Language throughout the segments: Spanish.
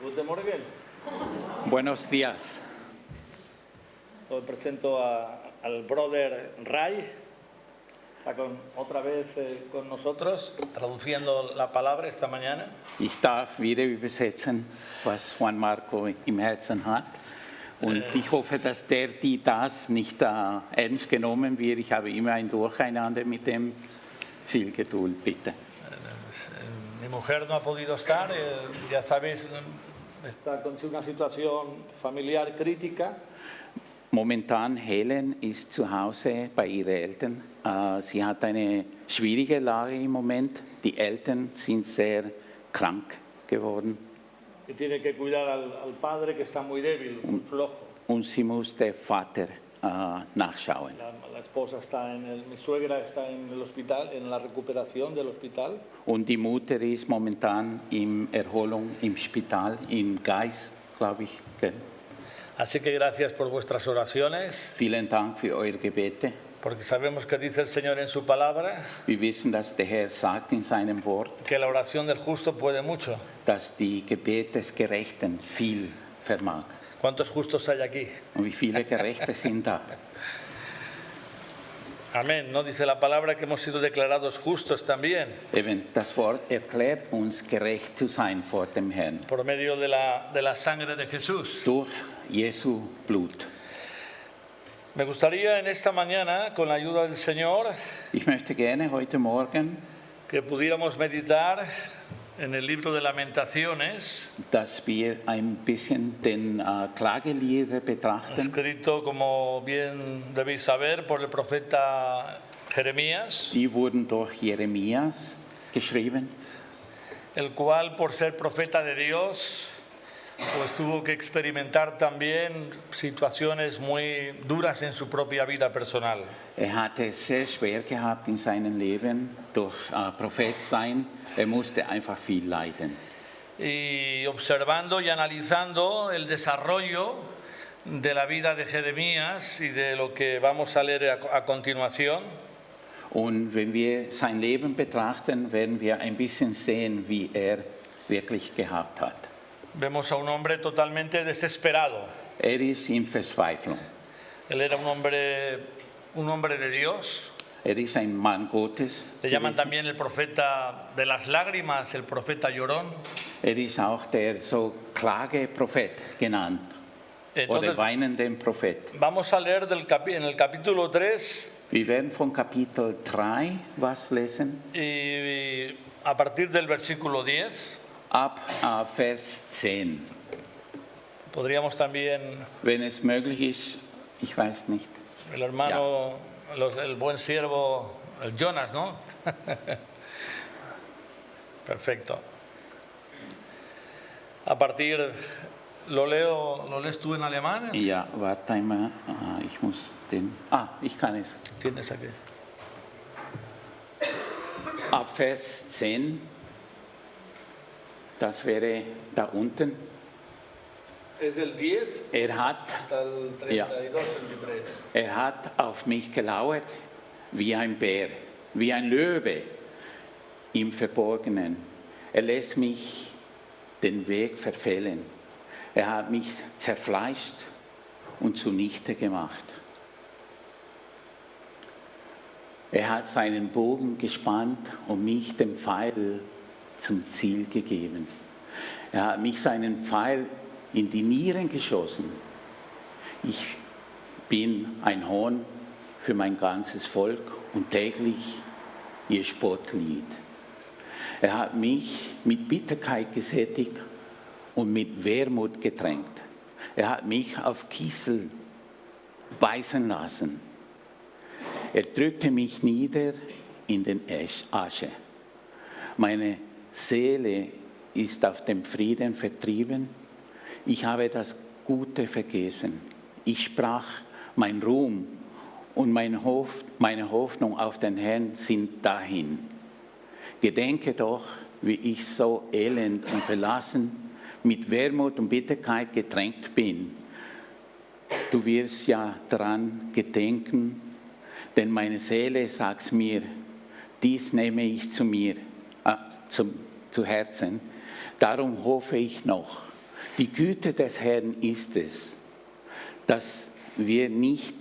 Guten Morgen. Buenos días. Hoy presento al brother Ray. Está otra vez con nosotros, traduciendo la palabra esta mañana. Ich darf wieder übersetzen, was Juan Marco im Herzen hat. Und ich hoffe, dass die das nicht ernst genommen wird. Ich habe immer ein Durcheinander mit dem. Viel Geduld, bitte. Mi mujer no ha podido estar, ya sabéis, está con una situación familiar crítica. Momentan Helen ist zu Hause bei ihren Eltern. Sie hat eine schwierige Lage im Moment. Die Eltern sind sehr krank geworden. Y tiene que cuidar al padre que está muy débil, muy flojo. Und sie muss der Vater nachschauen. La esposa está mi suegra está en el hospital, en la recuperación del hospital. Und die Mutter ist momentan in Erholung im Spital in Geis, glaube ich. Así que gracias por vuestras oraciones. Vielen Dank für eure Gebete. Porque sabemos que dice el Señor en su palabra. Wir wissen, dass der Herr sagt in seinem Wort, que la oración del justo puede mucho. Dass die Gebete des Gerechten viel vermag. ¿Cuántos justos hay aquí? Und wie viele Gerechte sind da? Amén. No dice la palabra que hemos sido declarados justos también. Eben, das Wort erklärt uns, gerecht zu sein vor dem Herrn. Por medio de la sangre de Jesús. Durch Jesu Blut. Me gustaría en esta mañana, con la ayuda del Señor, Ich möchte gerne heute Morgen, que pudiéramos meditar en el libro de Lamentaciones, dass wir ein bisschen den Klagelieder betrachten, escrito, como bien debéis saber, por el profeta Jeremías, die wurden durch Jeremias geschrieben, el cual, por ser profeta de Dios, pues tuvo que experimentar también situaciones muy duras en su propia vida personal. Hatte es sehr schwer gehabt in seinem Leben durch Prophet sein. Musste einfach viel leiden. Y observando y analizando el desarrollo de la vida de Jeremías y de lo que vamos a leer a continuación, Und wenn wir sein Leben betrachten, werden wir ein bisschen sehen, wie wirklich gehabt hat. Vemos a un hombre totalmente desesperado. Ist in Verzweiflung. Él era un hombre de Dios. Ist ein Mann Gottes. Le llaman también el profeta de las lágrimas, el profeta llorón. Ist auch der so Klageprophet genannt. Entonces, oder weinenden Prophet. Vamos a leer en el capítulo 3. Wir werden von Kapitel 3 was lesen. Y a partir del versículo 10. Ab Vers 10. Podríamos también, wenn es möglich ist, ich weiß nicht. El hermano, el buen siervo, el Jonas, ¿no? Perfecto. A partir, ¿lo lees tú en alemán? Ja, warte einmal, ich muss ich kann es. Tienes aquí. Ab Vers 10. Das wäre da unten. Es del 10 hasta el 32, 33. Hat auf mich gelauert wie ein Bär, wie ein Löwe im Verborgenen. Lässt mich den Weg verfehlen. Hat mich zerfleischt und zunichte gemacht. Hat seinen Bogen gespannt und mich dem Pfeil zum Ziel gegeben. Hat mich seinen Pfeil in die Nieren geschossen. Ich bin ein Hohn für mein ganzes Volk und täglich ihr Spottlied. Hat mich mit Bitterkeit gesättigt und mit Wermut getränkt. Hat mich auf Kiesel beißen lassen. Drückte mich nieder in den Asche. Meine Seele ist auf dem Frieden vertrieben. Ich habe das Gute vergessen. Ich sprach, mein Ruhm und meine Hoffnung auf den Herrn sind dahin. Gedenke doch, wie ich so elend und verlassen, mit Wermut und Bitterkeit getränkt bin. Du wirst ja daran gedenken, denn meine Seele sagt mir, dies nehme ich zu Herzen. Darum hoffe ich noch, Die Güte des Herrn ist es, dass wir nicht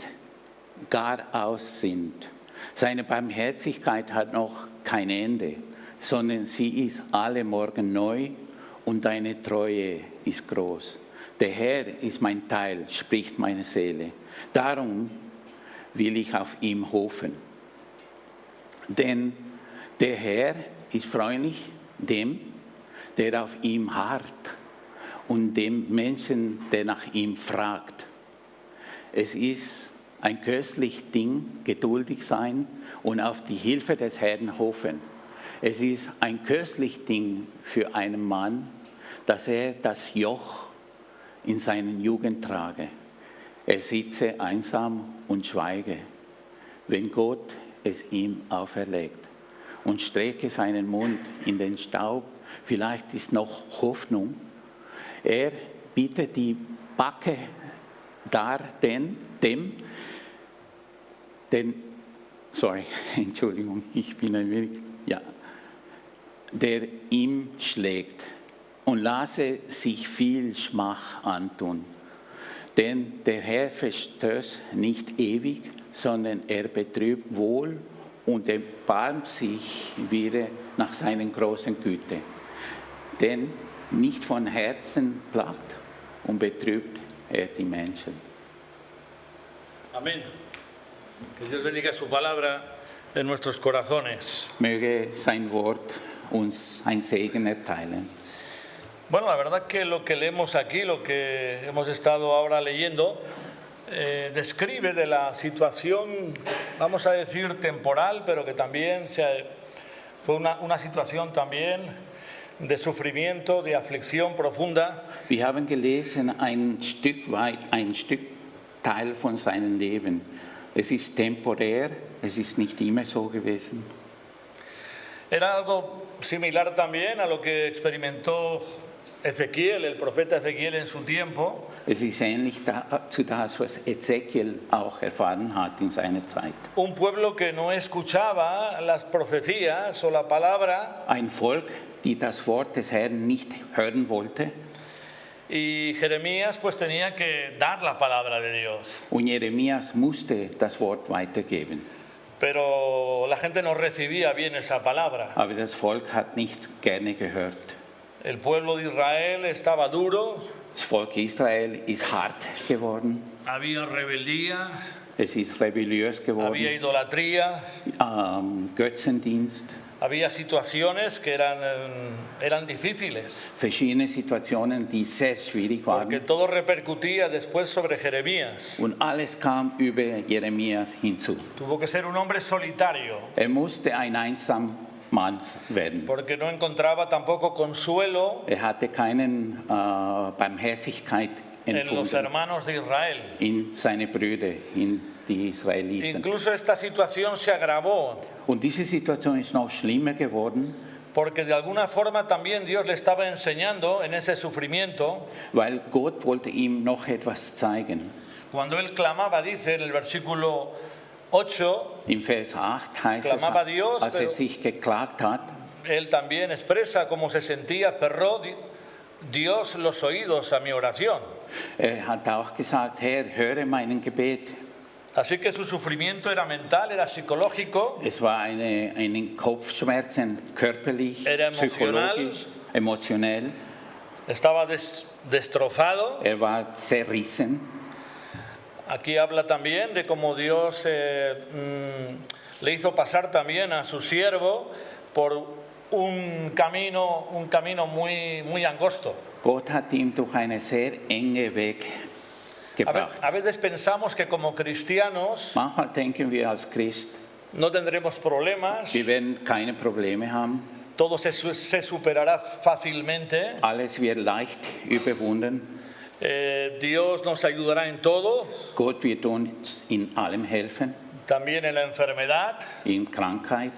gar aus sind. Seine Barmherzigkeit hat noch kein Ende, sondern sie ist alle Morgen neu und deine Treue ist groß. Der Herr ist mein Teil, spricht meine Seele. Darum will ich auf ihn hoffen. Denn der Herr ist freundlich dem, der auf ihm harrt, und dem Menschen, der nach ihm fragt. Es ist ein köstliches Ding, geduldig sein und auf die Hilfe des Herrn hoffen. Es ist ein köstliches Ding für einen Mann, dass er das Joch in seinen Jugend trage. Er sitze einsam und schweige, wenn Gott es ihm auferlegt, und strecke seinen Mund in den Staub. Vielleicht ist noch Hoffnung. Er bietet die Backe dar Entschuldigung, ich bin ein wenig, der ihm schlägt, und lasse sich viel Schmach antun. Denn der Herr verstößt nicht ewig, sondern er betrübt wohl und erbarmt sich wieder nach seiner großen Güte. Denn nicht von Herzen plagt und betrübt er die Menschen. Amén. Que Dios bendiga su palabra en nuestros corazones. Möge sein Wort uns ein Segen erteilen. Bueno, la verdad que lo que leemos aquí, lo que hemos estado ahora leyendo, describe de la situación, vamos a decir temporal, pero que también fue una situación también de sufrimiento, de aflicción profunda. Wir haben gelesen ein Stück Teil von seinem Leben. Es ist temporär, es ist nicht immer so gewesen. Era algo similar también a lo que experimentó Ezequiel, el profeta Ezequiel en su tiempo. Es ist ähnlich zu das, was Ezekiel auch erfahren hat in seiner Zeit. Un pueblo que no escuchaba las profecías o la palabra. Ein Volk, die das Wort des Herrn nicht hören wollte. Y Jeremías pues tenía que dar la palabra de Dios. Und Jeremias musste das Wort weitergeben. Pero la gente no recibía bien esa palabra. Aber das Volk hat nicht gerne gehört. El pueblo de Israel estaba duro. Das Volk Israel ist hart geworden. Había rebeldía. Es ist rebelliös geworden. Había idolatría. Götzendienst. Había situaciones que eran difíciles. Verschiedene Situationen, die sehr schwierig waren. Porque todo repercutía después sobre Jeremías. Und alles kam über Jeremias hinzu. Tuvo que ser un hombre solitario. Musste ein einsam Mann werden. Porque no encontraba tampoco consuelo. Hatte keine Barmherzigkeit en los hermanos de Israel. In seine Brüder, in die Israeliten. Incluso esta situación se agravó. Und diese Situation ist noch schlimmer geworden. Porque de alguna forma también Dios le estaba enseñando en ese sufrimiento. Weil Gott wollte ihm noch etwas zeigen. Cuando él clamaba, dice en el versículo 8, im Vers 8 heißt clamaba es, Dios, als sich geklagt hat. Él también expresa cómo se sentía, cerró Dios los oídos a mi oración. Hat auch gesagt, Herr, höre meinen Gebet. Así que su sufrimiento era mental, era psicológico. Es war einen Kopfschmerzen, körperlich, era psychologisch, emotionell. Estaba destrozado. War zerrissen. Aquí habla también de cómo Dios le hizo pasar también a su siervo por un camino muy angosto. Gott hat ihm durch einen sehr enge Weg gebracht. A veces pensamos que como cristianos manchmal denken wir als Christ, no tendremos problemas. Wir werden keine Probleme haben. Todo se superará fácilmente. Alles wird leicht überwunden. Dios nos ayudará en todo. Gott wird uns in allem helfen. También en la enfermedad. In Krankheit.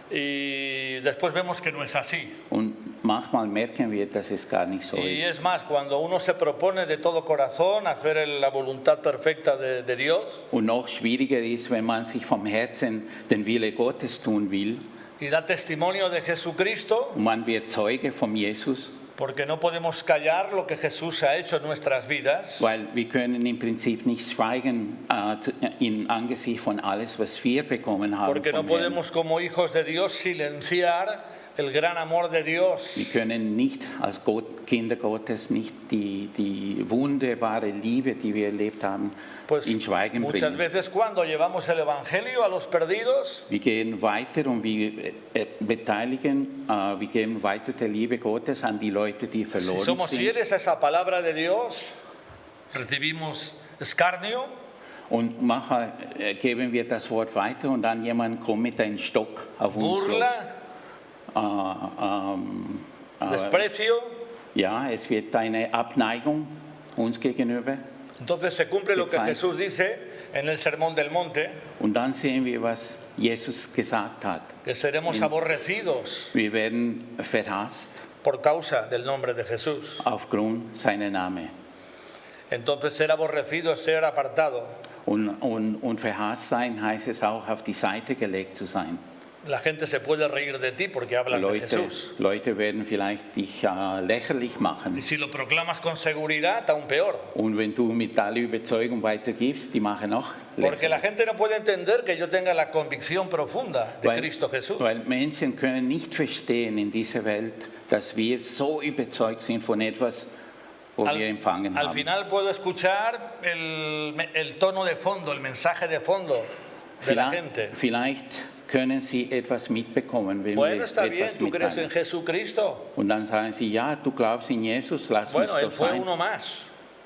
Y después vemos que no es así. Und manchmal merken wir, dass es gar nicht so y ist. Es más, cuando uno se propone de todo corazón hacer la voluntad perfecta de Dios. Und noch schwieriger ist, wenn man sich vom Herzen den Wille Gottes tun will. Y da testimonio de Jesucristo. Und man wird Zeuge von Jesus. Porque no podemos callar lo que Jesús ha hecho en nuestras vidas. Weil wir können im Prinzip nicht schweigen in Angesicht von alles, was wir bekommen haben Porque no vom Herrn. podemos como hijos de Dios silenciar el gran amor de Dios. Wir können nicht als Kinder Gottes nicht die wunderbare Liebe, die wir erlebt haben, Pues in Schweigen muchas bringen. veces cuando llevamos el Evangelio a los perdidos, Wir gehen weiter und wir geben weiter der Liebe Gottes an die Leute, die si verloren somos sind. fieles a esa palabra de Dios, recibimos escarnio, Und nachher geben wir das Wort weiter und dann jemand kommt mit einem Stock auf uns los. burla, desprecio. Ja, es wird eine Abneigung uns gegenüber. Entonces se cumple lo que Gezeigt. Jesús dice en el Sermón del Monte, Und dann sehen wir, was Jesus gesagt hat. que seremos aborrecidos Wir werden verhasst por causa del nombre de Jesús. aufgrund seiner Name. Entonces ser aborrecido es ser apartado. Und verhasst sein heißt es auch, auf die Seite gelegt zu sein. La gente se puede reír de ti porque hablas de Jesús. Leute werden vielleicht dich lächerlich Y machen. si lo proclamas con seguridad, aún peor. Und wenn du mit aller Überzeugung weitergibst, die machen noch Porque la lächerlich. gente no puede entender que yo tenga la convicción profunda de Cristo Jesús. Weil Menschen können nicht verstehen in dieser Welt, dass wir so überzeugt sind von etwas, wo wir empfangen Al haben. final puedo escuchar el tono de fondo, el mensaje de fondo de la gente. Vielleicht können sie etwas mitbekommen, wenn Bueno, wir está bien, etwas tú crees en mitteilen. Jesucristo. Und dann sagen sie, ja, du glaubst in Jesus, lass Bueno, mich él doch fue sein. uno más.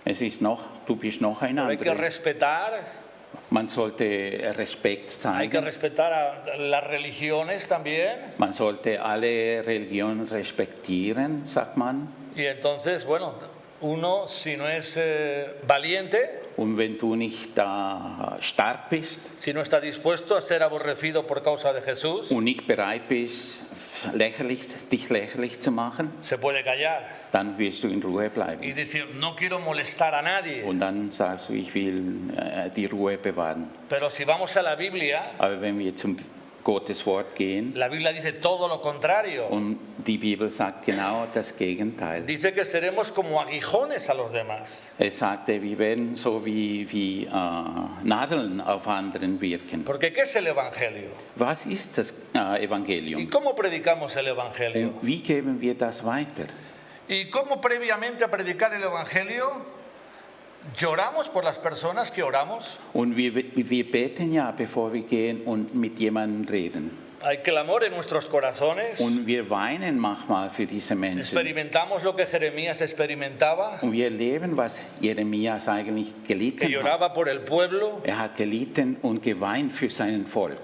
Es ist noch, du bist noch ein Pero hay que anderer. respetar, Man sollte Respekt hay que zeigen. respetar a las religiones también. Man sollte alle Religionen respektieren, sagt man. Y entonces, bueno, uno si no es valiente, Und wenn du nicht stark bist si no está dispuesto a ser aborrecido por causa de Jesús, und nicht bereit bist, dich lächerlich zu machen, se puede callar dann wirst du in Ruhe y bleiben. decir, no quiero molestar a nadie. Und dann sagst du, ich will die Ruhe bewahren. Pero si vamos a la Biblia, Aber wenn wir zum Gottes Wort gehen, la Biblia dice todo lo contrario. und die Bibel sagt genau das Gegenteil. Dice que seremos como aguijones a los demás. Es sagte, wir werden so wie Nadeln auf anderen wirken. Porque ¿qué es el Evangelio? Was ist das ¿Y Evangelium? cómo predicamos el Evangelio? Und wie geben wir das weiter? ¿Y cómo previamente a predicar el Evangelio lloramos por las personas que oramos? Und wir beten ja, bevor wir gehen und mit jemandem reden. Hay clamor en nuestros corazones. Und wir weinen manchmal für diese Menschen. Experimentamos lo que Jeremías experimentaba, Und wir erleben, was Jeremias eigentlich que gelitten hat. lloraba por el pueblo. Er hat gelitten und geweint für sein Volk.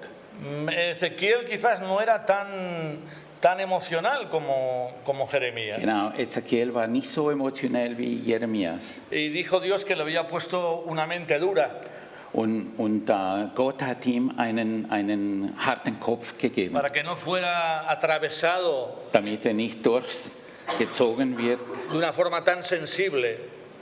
Ezequiel quizás no era tan emocional como Jeremías. Genau, Ezekiel war nicht so emotionell wie Jeremias. Y dijo Dios que le había puesto una mente dura. Und Gott hat ihm einen harten Kopf gegeben, Para que no fuera atravesado damit er nicht durchgezogen wird, de una forma tan sensible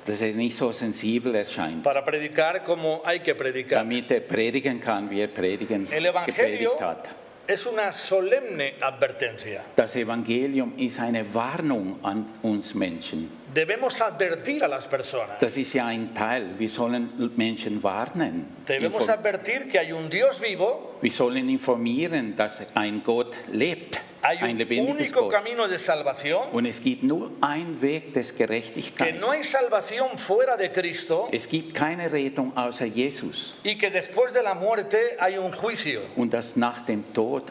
dass er nicht so sensibel erscheint, para predicar como hay que predicar. damit er predigen kann, wie er predigen El Evangelio gepredigt hat. es una solemne advertencia. Das Evangelium ist eine Warnung an uns Menschen. Debemos advertir a las personas. Das ist ja ein Teil. Wir sollen Menschen warnen. Debemos advertir que hay un Dios vivo, Wir sollen informieren, dass ein Gott lebt, hay ein un lebendiges único Gott. camino de salvación, Und es gibt nur einen Weg des que Gerechtigkeit. no hay salvación fuera de Cristo Es gibt keine Rettung außer Jesus. y que después de la muerte hay un juicio. Und dass nach dem Tod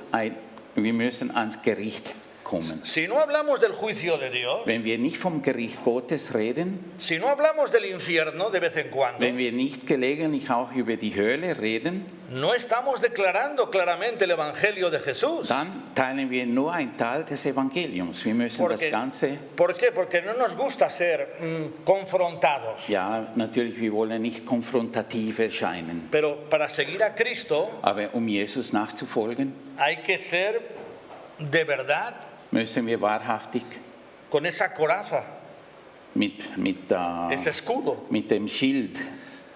wir müssen ans Gericht kommen. Si no hablamos del juicio de Dios, Wenn wir nicht vom Gericht Gottes reden, si no hablamos del infierno de vez en cuando, wenn wir nicht gelegentlich auch über die Hölle reden, no estamos declarando claramente el Evangelio de Jesús. dann teilen wir nur einen Teil des Evangeliums. Wir müssen das Ganze, ¿Por qué? Porque no nos gusta ser confrontados. ja, natürlich, wir wollen nicht konfrontativ erscheinen, Pero para seguir a Cristo aber um Jesus nachzufolgen, hay que ser de verdad müssen wir wahrhaftig con esa coraza, ese escudo. mit dem Schild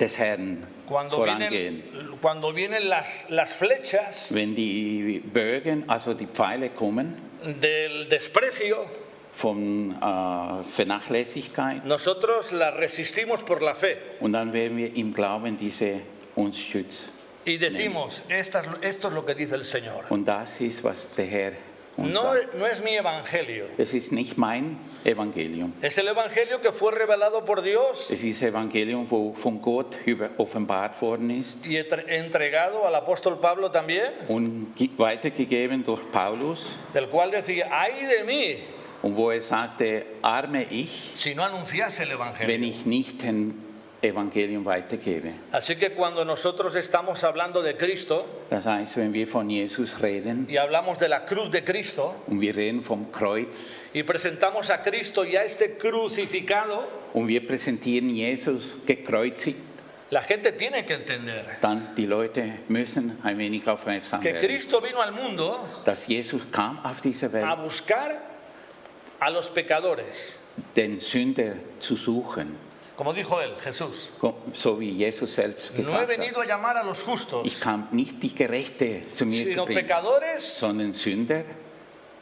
des Herrn vorangehen. Cuando vienen las flechas Wenn die Bögen, also die Pfeile kommen, del desprecio, von Vernachlässigkeit. nosotros la resistimos por la fe Und dann werden wir im Glauben diese uns schützen. y decimos, esto es lo que dice el Señor. Und das ist, was der Herr uns No, sagt. no es mi evangelio, Es ist nicht mein Evangelium. es el evangelio que fue revelado por Dios Es ist das Evangelium, wo von Gott offenbart worden ist y entregado al apóstol Pablo también, und weitergegeben durch Paulus. del cual decía, ay de mí Und wo er sagte, arme ich, si no anunciase el wenn evangelio. ich nicht ein Evangelium weitergebe. Así que cuando nosotros estamos hablando de Cristo Das heißt, wenn wir von Jesus reden y hablamos de la cruz de Cristo und wir reden vom Kreuz y presentamos a Cristo y a este crucificado, und wir präsentieren Jesus gekreuzigt, la gente tiene que entender dann die Leute müssen ein wenig aufmerksam que werden, Cristo vino al mundo dass Jesus kam auf diese a Welt, buscar a los pecadores, den Sünder zu suchen, como dijo él, Jesús. so wie Jesus selbst No he gesagt hat. venido a llamar a los justos, Ich kam nicht die Gerechte zu mir zu sino bringen, pecadores sondern Sünder,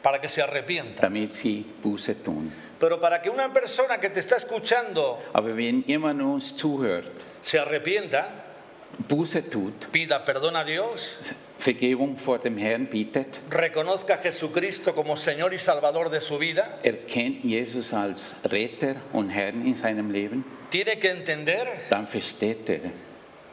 para que se arrepientan. damit sie Buße tun. Pero para que una persona que te está escuchando Aber wenn jemand uns zuhört, se arrepienta, Buße tut, pida perdón a Dios, Vergebung vor dem Herrn bietet, reconozca a Jesucristo como Señor y Salvador de su vida, erkennt Jesus als Retter und Herrn in seinem Leben, tiene que entender dann versteht er,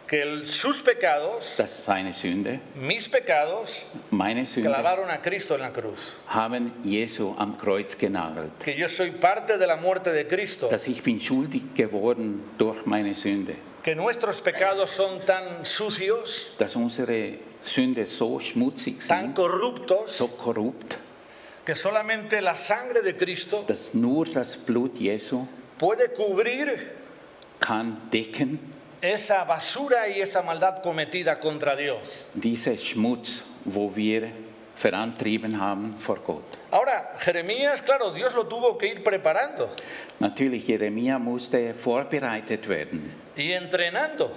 que sus pecados, dass seine Sünde, mis pecados, meine Sünde, clavaron a Cristo en la cruz. haben Jesu am Kreuz genagelt. Que yo soy parte de la muerte de Cristo. Dass ich bin schuldig geworden durch meine Sünde. Que nuestros pecados son tan sucios, Dass unsere Sünde so schmutzig tan sind, corruptos, so korrupt, que solamente la sangre de Cristo dass nur das Blut Jesu puede cubrir kann decken, esa basura y esa maldad cometida contra Dios. dieser Schmutz, wo wir vorantrieben haben vor Gott. Ahora, Jeremías, claro, Dios lo tuvo que ir preparando Natürlich, Jeremia musste vorbereitet werden. y entrenando.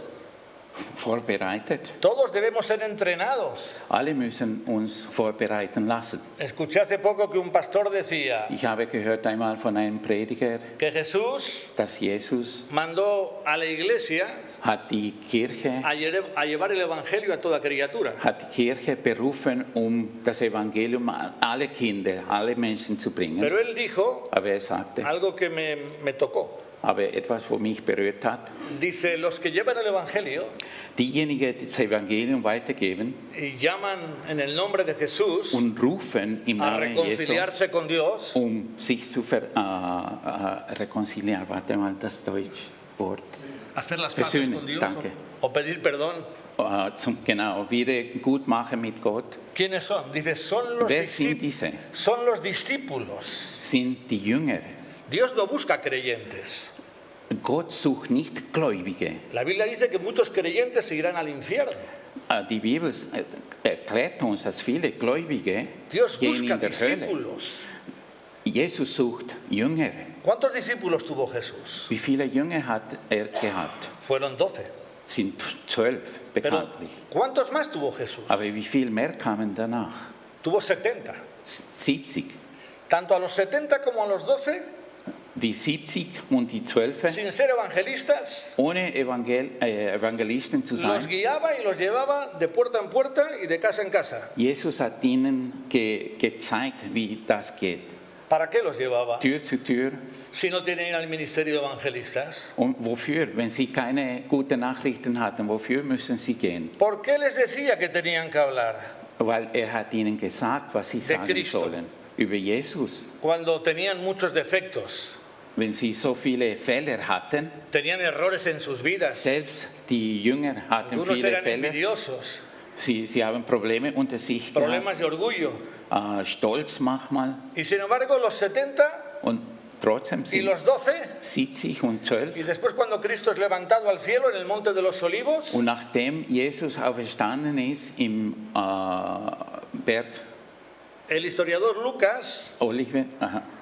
Vorbereitet. Todos debemos ser entrenados. Alle müssen uns vorbereiten lassen. Escuché hace poco que un pastor decía Ich habe gehört einmal von einem Prediger, que Jesús dass Jesus mandó a la iglesia hat die Kirche, a llevar el evangelio a toda criatura. hat die Kirche berufen, das Evangelium an alle Kinder, alle Menschen zu bringen. Pero él dijo Aber er sagte, algo que me tocó. aber etwas, wo mich berührt hat, Dice, los que llevan el evangelio diejenigen, die das Evangelium weitergeben y llaman en el nombre de Jesús und rufen im a Namen Jesu, reconciliarse con Dios, sich zu reconciliar. Warte mal, das deutsche Wort. hacer las paces Versöhnen, con Dios danke. o pedir perdón. Genau, wieder gut machen mit Gott. ¿Quiénes son? Dice, son los, Wer sind diese? son los discípulos. Sind die Jünger. Dios no busca creyentes. Gott sucht nicht Gläubige. La Biblia dice que muchos creyentes se irán al infierno. Die Bibel erklärt uns, dass viele Gläubige Dios gehen busca in der Hölle. discípulos. Jesus sucht Jünger. ¿Cuántos discípulos tuvo Jesús? Wie viele Jünger hat er gehabt? Fueron 12. Sind 12 Pero bekanntlich. ¿cuántos más tuvo Jesús? Aber wie viel mehr kamen danach? Tuvo 70. 70. Tanto a los 70 como a los 12, Die 70 und die 12, sin ser evangelistas, ohne Evangelisten zu los sein. guiaba y los llevaba de puerta en puerta y de casa en casa. Jesus hat ihnen gezeigt, wie das geht. ¿Para qué los llevaba? Tür zu Tür. Si no tenían el ministerio de evangelistas. Und wofür? Wenn sie keine guten Nachrichten hatten, wofür müssen sie gehen? ¿Por qué les decía que tenían que hablar? Weil er hat ihnen gesagt, was sie sagen Cristo. sollen. Über Jesus. Cuando tenían muchos defectos, Wenn sie so viele Fehler hatten, tenían errores en sus vidas. selbst die Jünger hatten Algunos viele eran Fehler. envidiosos, Sie haben Probleme unter sich gehabt, problemas de orgullo. Stolz manchmal. Y sin embargo, los 70 Und trotzdem y sind los 12, 70 und 12. y después cuando Cristo es levantado al cielo en el monte de los olivos, Und nachdem Jesus auferstanden ist im Berg el historiador Lucas Oliven,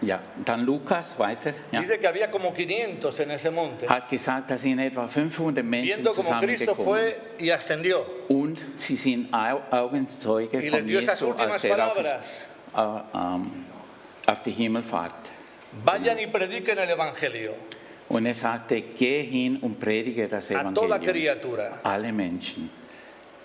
ja, dann Lukas weiter, ja, dice que había como 500 en ese monte, hat gesagt, dass sind etwa 500 Menschen viendo como Cristo zusammengekommen. fue y ascendió. Und sie sind Augenzeuge Y les von dio esas Jesu, últimas als er palabras. auf die Himmelfahrt Vayan y prediquen el Evangelio Und er sagte, geh hin und predige das a toda Evangelium. criatura. Alle Menschen.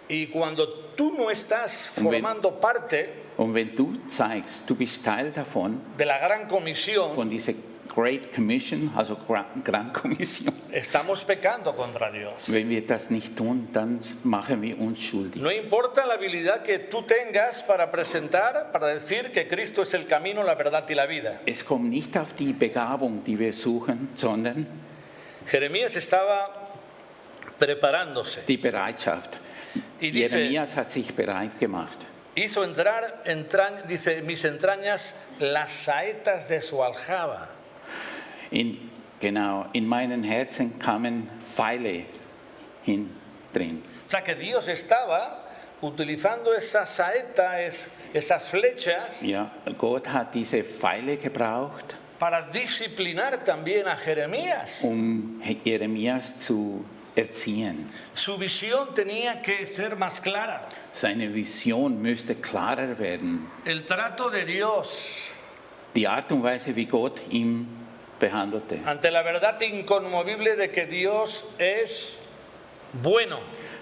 Y cuando tú no estás Und wenn- formando parte Und wenn du zeigst, du bist Teil davon, de la gran comisión, von dieser Great Commission, also Grand Kommission, estamos pecando contra Dios. wenn wir das nicht tun, dann machen wir uns schuldig. No importa la habilidad que tú tengas para presentar, para decir que Cristo es el camino, la verdad y la vida. Es kommt nicht auf die Begabung, die wir suchen, sondern Jeremías estaba preparándose. die Bereitschaft. Y dice, Jeremias hat sich bereit gemacht. hizo entrar, dice, mis entrañas las saetas de su aljaba. Genau, in meinen Herzen kamen Pfeile hin drin. O sea que Dios estaba utilizando esa saeta, esas flechas, Ja, Gott hat diese Pfeile gebraucht, para disciplinar también a Jeremías. Jeremias zu erziehen. Su visión tenía que ser más clara. Seine Vision müsste klarer werden. El trato de Dios Die Art und Weise, wie Gott ihn behandelte. ante la verdad inconmovible de que Dios es bueno.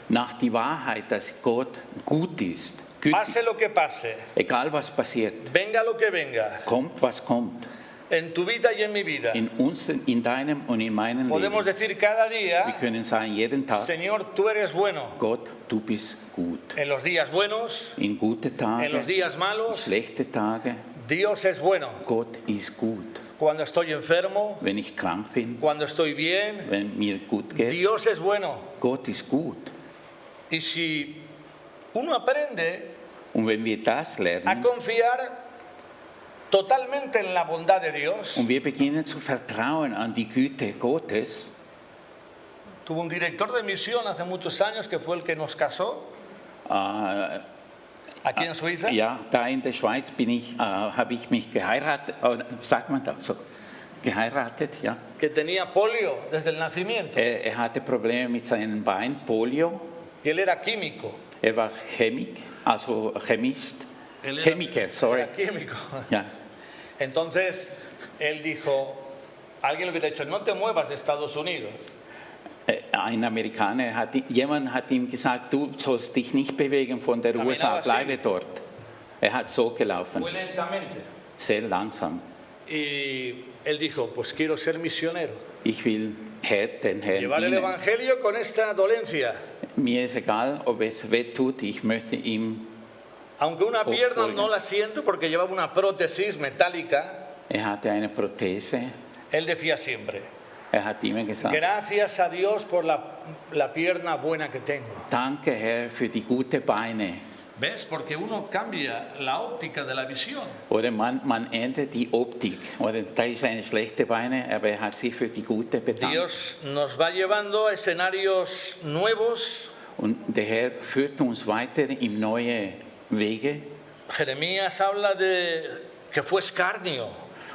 Nach die Wahrheit, dass Gott gut ist. Gütig, Pase lo que pase, egal was passiert, venga lo que venga, kommt was kommt. en tu vida y en mi vida. In deinem und in meinem Podemos Leben. decir cada Wir día, können sagen, jeden Tag, Señor, tú eres bueno. Gott, du bist gut. En los días buenos, In gute en los Tage, días malos, schlechte Tage, Dios es bueno. Gott ist gut. Cuando estoy enfermo, Wenn ich krank bin, cuando estoy bien, wenn mir gut geht, Dios es bueno. Gott ist gut. Y si uno aprende Und wenn wir das a lernen confiar totalmente en la bondad de Dios. und wir beginnen zu vertrauen an die Güte Gottes, Tuve un director de misión hace muchos años que fue el que nos casó aquí en Suiza. ja, da in der Schweiz habe ich mich geheiratet, sagt man das so, geheiratet, ja. Que tenía polio desde el nacimiento. Er hatte Probleme mit seinem Bein, Polio. Y él era químico. Er war also Chemist, Él era- Chemiker, sorry. Era químico. Ja. Entonces, él dijo, alguien le hubiera dicho, no te muevas de Estados Unidos. Ein Amerikaner jemand hat ihm gesagt, du sollst dich nicht bewegen von der Caminaba USA, así. bleibe dort. Er hat so gelaufen, Muy lentamente. sehr langsam. Y él dijo, pues quiero ser misionero. Ich will den Herrn Llevar el dienen. Evangelio con esta dolencia. Mir ist egal, ob es weh tut, ich möchte ihm. Aunque una pierna folgen. no la siento porque llevaba una prótesis metálica, Er hatte eine Prothese, él decía siempre, er hat immer gesagt, gracias a Dios por la pierna buena que tengo. danke Herr für die guten Beine. ¿Ves? Porque uno cambia la óptica de la visión. Oder man ändert die Optik. Oder da ist eine schlechte Beine, aber er hat sich für die gute bedankt. Dios nos va llevando a escenarios nuevos. Und der Herr führt uns weiter in neue Wege. Jeremías habla de que fue escarnio.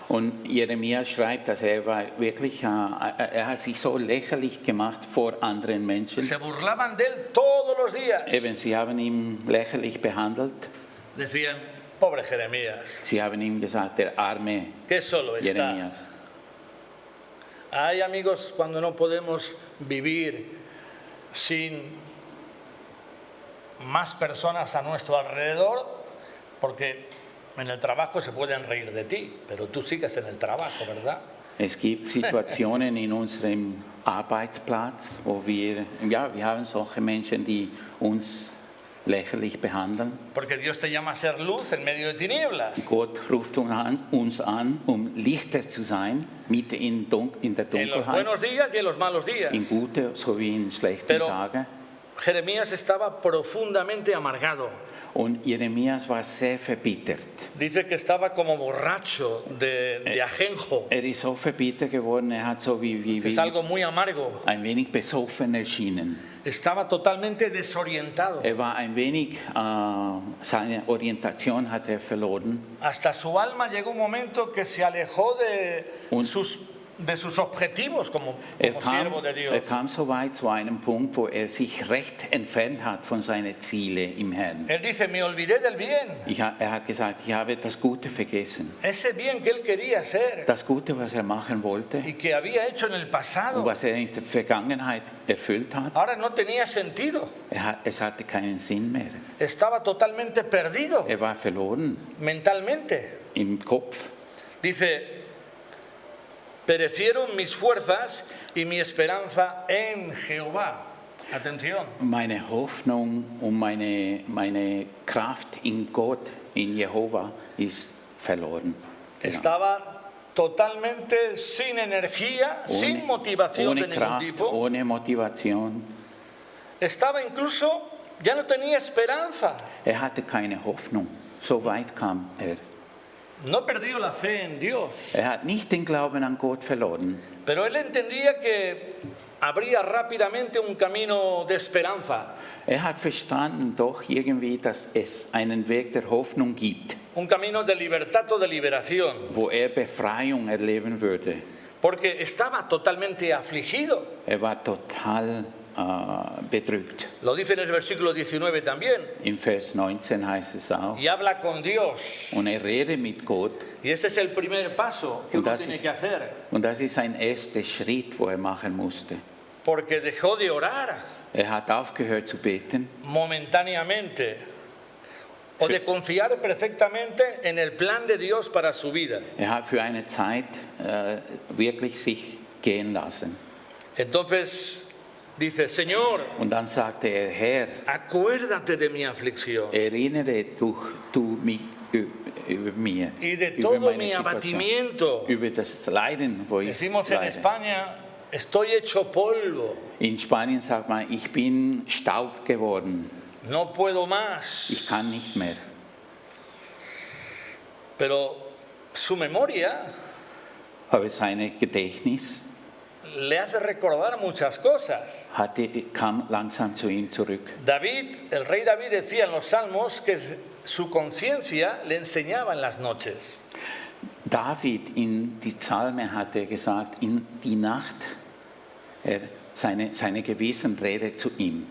Und Jeremia schreibt, dass er war wirklich, er hat sich so lächerlich gemacht vor anderen Menschen. Se burlaban de él todos los días. Eben, sie haben ihn lächerlich behandelt. Decían, pobre Jeremías, Sie haben ihm gesagt, der arme que solo está. Jeremías. Hay amigos cuando no podemos vivir sin más personas a nuestro alrededor, porque en el trabajo se pueden reír de ti, pero tú sigues en el trabajo, ¿verdad? Es gibt Situationen in unserem Arbeitsplatz, wo wir haben solche Menschen, die uns lächerlich behandeln. Porque Dios te llama a ser luz en medio de tinieblas. Gott ruft uns an, um Lichter zu sein, mitten in der En los Dunkelheit, buenos días y en los malos días. in gute sowie in schlechten Pero Tagen. Jeremías estaba profundamente amargado. Und Jeremias war sehr verbittert. Dice que estaba como borracho de ajenjo, Er ist so verbittert geworden, er hat so que es algo muy amargo. ein wenig besoffen erschienen. Estaba totalmente desorientado. Er war ein wenig, seine Orientation hat er verloren. Hasta su alma llegó un momento que se alejó de Un- sus de sus objetivos como siervo de Dios. kam so weit zu einem Punkt, wo er sich recht entfernt hat von seinen Zielen im Herrn. Él dice, me olvidé del bien. Er hat gesagt, ich habe das Gute vergessen. Ese bien que él quería hacer Das Gute, was er machen wollte y que había hecho en el und pasado, was er in der Vergangenheit erfüllt hat, ahora no tenía sentido. es hatte keinen Sinn mehr. Estaba totalmente perdido Er war verloren mentalmente. im Kopf. Dice, perecieron mis fuerzas y mi esperanza en Jehová. Atención. Meine Hoffnung und meine Kraft in Gott, in Jehova, ist verloren. Estaba totalmente sin energía, sin motivación de ohne ningún Kraft, tipo. ohne Motivation. Estaba incluso, ya no tenía esperanza. Er hatte keine Hoffnung. So weit kam er. No perdió la fe en Dios, Er hat nicht den Glauben an Gott verloren, pero él entendía que habría rápidamente un camino de esperanza, er hat verstanden doch irgendwie, dass es einen Weg der Hoffnung gibt, un camino de libertad o de liberación, wo er Befreiung erleben würde. porque estaba totalmente afligido. Er war total bedrückt. Lo dice en el versículo 19 también. Im Vers 19 heißt es auch. Y habla con Dios. Und er redet mit Gott. Y este es el primer paso que uno tiene que hacer. Und das ist ein erster Schritt, wo er machen musste. Porque dejó de orar Er hat aufgehört zu beten momentáneamente o de confiar perfectamente en el plan de Dios para su vida. Er hat für eine Zeit wirklich sich gehen lassen. Entonces dice, Señor, Und dann sagte er, Herr, acuérdate de mi aflicción erinnere du mich über mir, y de über todo meine mi Situation, abatimiento. über das Leiden, wo ich Decimos en leide. España, estoy hecho polvo, In Spanien sagt man, ich bin Staub geworden, no puedo más. ich kann nicht mehr. Pero su memoria Aber sein Gedächtnis le hace recordar muchas cosas. kam langsam zu ihm zurück. David, el rey David decía en los salmos que su conciencia le enseñaba en las noches. David in die Psalme hatte gesagt, in die Nacht, seine Gewissen redet zu ihm.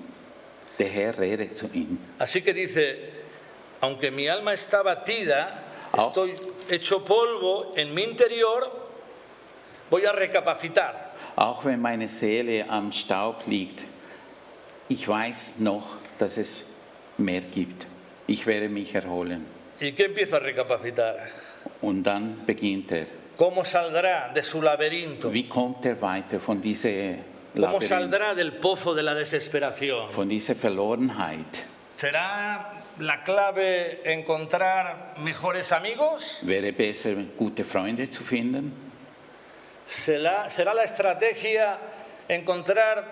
Der Herr redet zu ihm. Así que dice, aunque mi alma está batida, estoy hecho polvo en mi interior, voy a recapacitar. Auch wenn meine Seele am Staub liegt, ich weiß noch, dass es mehr gibt. Ich werde mich erholen. ¿Y qué empieza a recapacitar? Und dann beginnt er. ¿Cómo saldrá de su laberinto? Wie kommt er weiter von dieser ¿Cómo Labyrinth, saldrá del pozo de la desesperación? von dieser Verlorenheit? ¿Será la clave encontrar mejores amigos? Wäre besser, gute Freunde zu finden? ¿Será la estrategia encontrar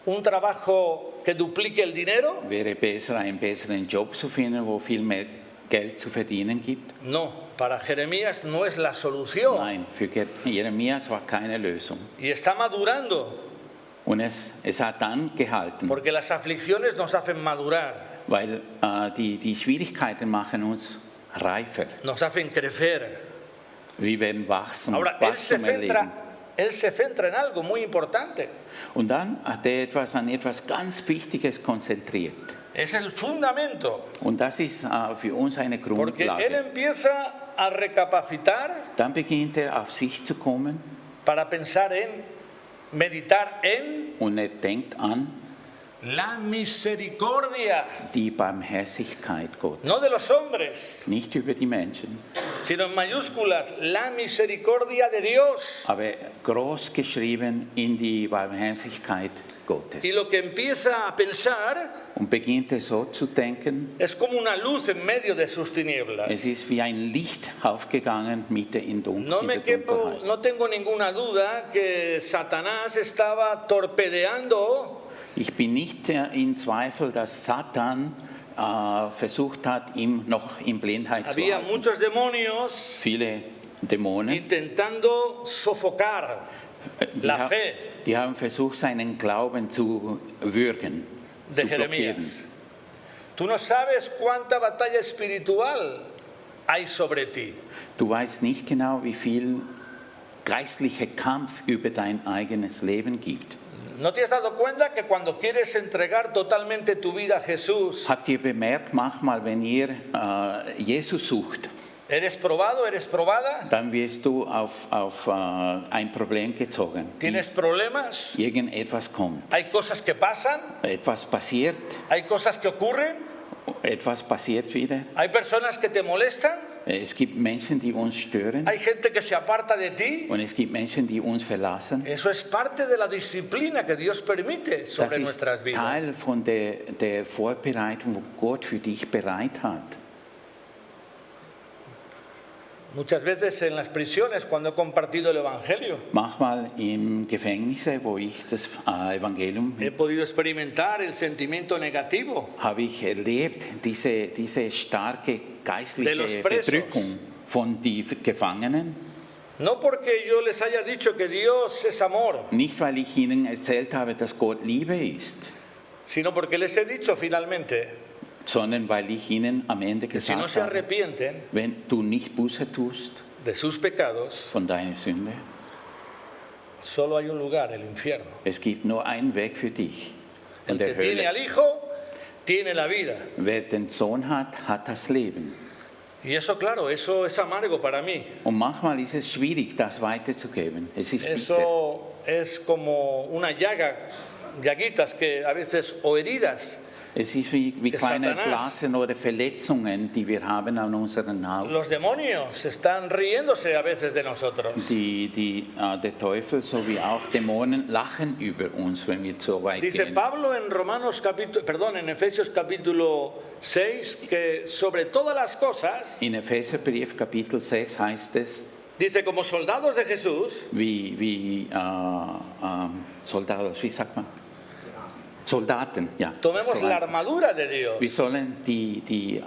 un trabajo que duplique el dinero? Wäre besser, einen besseren Job zu finden, wo viel mehr Geld zu verdienen gibt? No, para Jeremías no es la solución. Nein, für Jeremias war keine Lösung. Y está madurando, Und es hat dann gehalten, porque las aflicciones nos hacen madurar, weil die Schwierigkeiten machen uns reifer. nos hacen crecer. Wir werden wachsen, Ahora, Wachstum erleben. él se centra en algo muy importante. Und dann hat er an etwas ganz Wichtiges konzentriert. Es el fundamento, Und das ist für uns eine porque él Grundlage. empieza a recapacitar Dann beginnt er auf sich zu kommen para pensar en, meditar en und er denkt an la misericordia, die Barmherzigkeit Gottes. no de los hombres, Nicht über die Menschen, sino en mayúsculas, la misericordia de Dios. aber groß geschrieben in die Barmherzigkeit Gottes. Y lo que empieza a pensar Und beginnt er so zu denken, es como una luz en medio de sus tinieblas. es ist wie ein Licht aufgegangen mitten in No me der quepo, Dunkelheit. no tengo ninguna duda que Satanás estaba torpedeando Ich bin nicht in Zweifel, dass Satan versucht hat, ihm noch in Blindheit zu Había halten. muchos demonios Viele Dämonen, intentando sofocar la fe die haben versucht, seinen Glauben zu würgen, de zu blockieren. Jeremías. Tú no sabes cuánta batalla espiritual hay sobre ti. Du weißt nicht genau, wie viel geistliche Kampf über dein eigenes Leben gibt. ¿No te has dado cuenta que cuando quieres entregar totalmente tu vida a Jesús, Habt ihr bemerkt, manchmal, wenn ihr Jesus sucht, eres probado, eres probada, dann wirst du auf ein Problem gezogen. tienes problemas, Irgendetwas kommt. hay cosas que pasan, Etwas passiert, hay cosas que ocurren, etwas passiert wieder. hay personas que te molestan, Es gibt Menschen, die uns stören hay gente que se aparta de ti? und es gibt Menschen, die uns verlassen. Eso es parte de la disciplina que Dios permite Das sobre ist nuestras vidas. Teil von der Vorbereitung, wo Gott für dich bereit hat. Muchas veces en las prisiones, cuando he compartido el Evangelio, Manchmal im Gefängnis, wo ich das Evangelium he podido experimentar el sentimiento negativo habe ich erlebt, diese starke De los geistliche presos. Bedrückung von den Gefangenen. no porque yo les haya dicho que Dios es amor, Nicht, weil ich ihnen erzählt habe, dass Gott Liebe ist, sino porque les he dicho finalmente sondern weil ich ihnen am Ende que si no gesagt se habe, arrepienten wenn du nicht Buße tust de sus pecados, von deiner Sünde, solo hay un lugar, el infierno. es gibt nur einen Weg für dich. El In que der tiene Hölle. al Hijo, tiene la vida. Wer den Sohn hat, hat das Leben. Y eso, claro, eso es amargo para mí. Und manchmal ist es schwierig, das weiterzugeben. Es ist bitter. Eso es como una llaguitas que a veces, o heridas. Es ist wie de kleine Satanás. Blasen oder Verletzungen, die wir haben an unseren Haut. Los demonios están riéndose a veces de nosotros. Der Teufel sowie auch Dämonen lachen über uns, wenn wir so weit Dice gehen. Pablo en Efesios capítulo 6, que sobre todas las cosas, In Epheserbrief Kapitel 6 heißt es, dice, como soldados de Jesús, wie Soldaten, wie sagt man? Soldaten, ja. tomemos So la einfach. armadura de Dios. Wir sollen die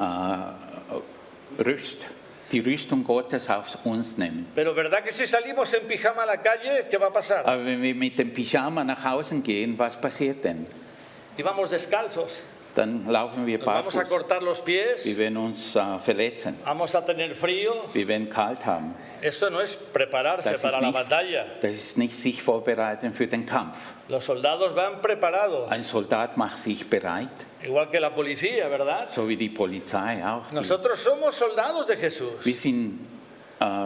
Rüstung Gottes auf uns nehmen. Pero ¿verdad que si salimos en pijama a la calle, qué va a pasar? Aber wenn wir mit dem Pyjama nach Hause gehen, was passiert denn? Y vamos descalzos, Dann laufen wir nos vamos a barfuß. cortar los pies, Wir werden uns verletzen. vamos a tener frío. Wir werden kalt haben. Eso no es prepararse para la batalla. Das ist nicht sich vorbereiten für den Kampf. Los soldados van preparados, Ein Soldat macht sich bereit, igual que la policía, ¿verdad? so wie die Polizei auch. Nosotros somos soldados de Jesús Wir sind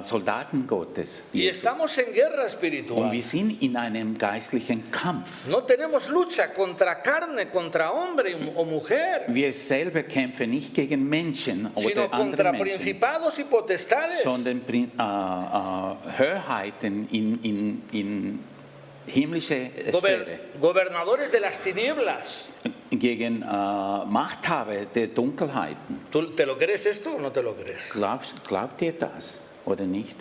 Soldaten Gottes. y estamos en guerra Und espiritual. wir sind in einem geistlichen Kampf. No tenemos lucha contra carne, contra hombre o mujer, Wir selber kämpfen nicht gegen Menschen sino oder andere contra Menschen, principados y potestades, sondern Hörheiten in himmlische Sphäre. gobernadores de las tinieblas. Gegen Machthaber der Dunkelheiten. ¿Tú te lo crees esto o no te lo crees? Glaubt ihr das oder nicht?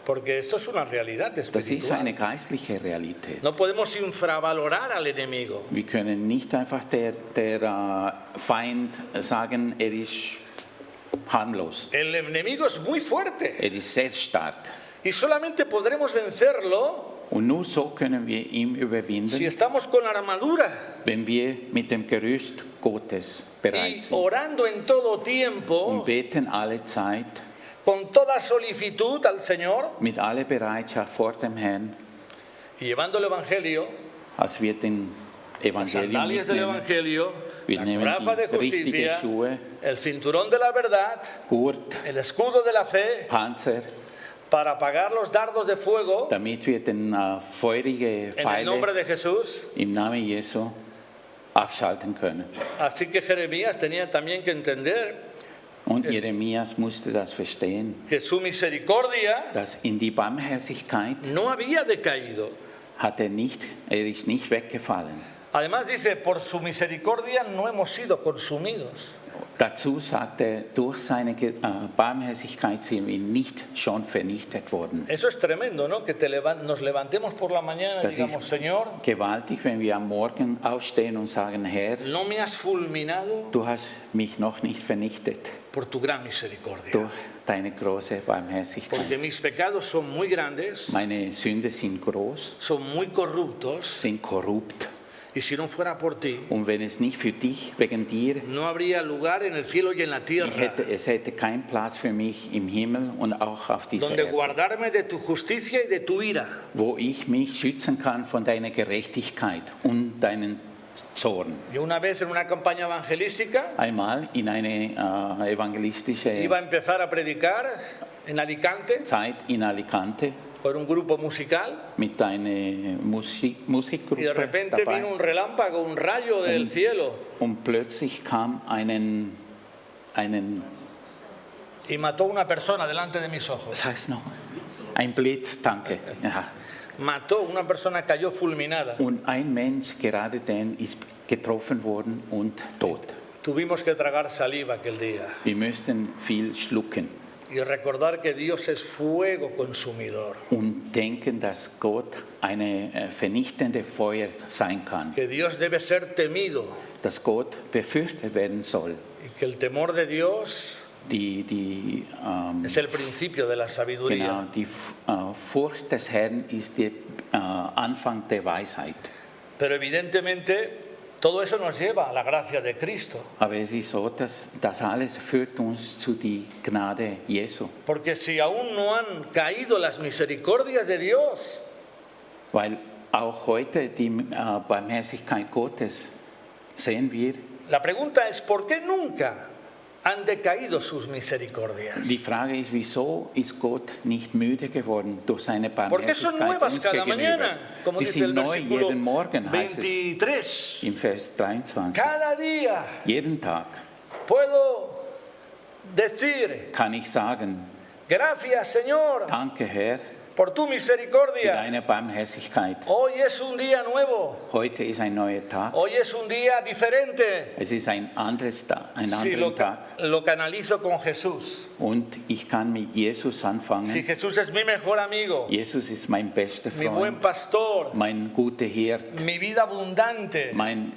Porque esto es una realidad Das ist eine espiritual. geistliche Realität. No podemos infravalorar al enemigo. Wir können nicht einfach der Feind sagen, er ist harmlos. El enemigo es muy fuerte Er ist sehr stark. y solamente podremos vencerlo Und nur so können wir ihn si überwinden, estamos con la armadura wenn wir mit dem Gerüst Gottes bereit y sind. orando en todo Und tiempo, beten alle Zeit con toda solicitud al Señor mit aller Bereitschaft vor dem Herrn, y llevando el Evangelio, als wir den las Evangelium sandalias del mitnehmen. Evangelio, Wir la nehmen coraza de die richtigen justicia, Schuhe, el cinturón de la verdad, Gurt, el escudo de la fe, Panzer, para apagar los dardos de fuego damit wir den feurige en el nombre Pfeile de Jesús. im Namen Jesu abschalten können. Así que Jeremías tenía también que entender Und Jeremias musste das verstehen, que su misericordia dass in die Barmherzigkeit no había decaído. er ist nicht weggefallen. Además dice, por su misericordia no hemos sido consumidos. Dazu sagt er, durch seine Barmherzigkeit sind wir nicht schon vernichtet worden. Eso es tremendo, ¿no? Que nos levantemos por la mañana y Das digamos, ist Señor, gewaltig, wenn wir am Morgen aufstehen und sagen, Herr, no me has fulminado du hast mich noch nicht vernichtet por tu gran misericordia. durch deine große Porque Barmherzigkeit. mis pecados son muy grandes, Meine Sünden sind groß, son muy corruptos sind korrupt Y si no fuera por ti, Und wenn es nicht für dich, wegen dir, no habría lugar en el cielo y en la tierra es hätte keinen Platz für mich im Himmel und auch auf dieser donde Erde, guardarme de tu justicia y de tu ira. wo ich mich schützen kann von deiner Gerechtigkeit und deinen Zorn. Yo una vez en una campaña evangelística Einmal in eine evangelistische iba a empezar a predicar en Alicante Zeit in Alicante por un grupo musical mit einer y de Musikgruppe repente vino dabei. un relámpago, un rayo del cielo Und plötzlich kam einen y mató a una persona delante de mis ojos. was heißt noch? Ein Blitz, danke. Ja. Mató, una persona cayó fulminada. Und ein Mensch, gerade den, ist getroffen worden und tot. Tuvimos que tragar saliva aquel día Wir müssten viel schlucken y recordar que Dios es fuego consumidor, und denken, dass Gott eine vernichtende Feuer sein kann, que Dios debe ser temido dass Gott befürchtet werden soll. y que el temor de Dios es el principio de la Genau, sabiduría. die Furcht des Herrn ist der Anfang der Weisheit. Pero evidentemente todo eso nos lleva a la gracia de Cristo, Aber es ist so, dass das alles führt uns zu die Gnade Jesu. porque si aún no han caído las misericordias de Dios, Weil auch heute die Barmherzigkeit Gottes sehen wir. la pregunta es ¿por qué nunca han decaído sus misericordias? Die Frage ist, wieso ist Gott nicht müde geworden durch seine ¿Por qué son Barmherzigkeit nuevas uns cada gegenüber? mañana? Como Die dice sind el neu versículo jeden Morgen, heißt es 23. im Vers 23. Cada día Jeden Tag puedo decir, kann ich sagen, gracias Señor danke Herr por tu für misericordia. deine Barmherzigkeit. Hoy es un día nuevo, Heute ist ein neuer Tag. hoy es un día diferente. Es ist ein anderes Tag, ein Si anderer Tag. lo canalizo con Jesús. Und ich kann mit Jesus Si anfangen. Jesús es mi mejor amigo, Jesus ist mein bester mi buen Freund, pastor, mein guter Hirt, mi vida abundante, mein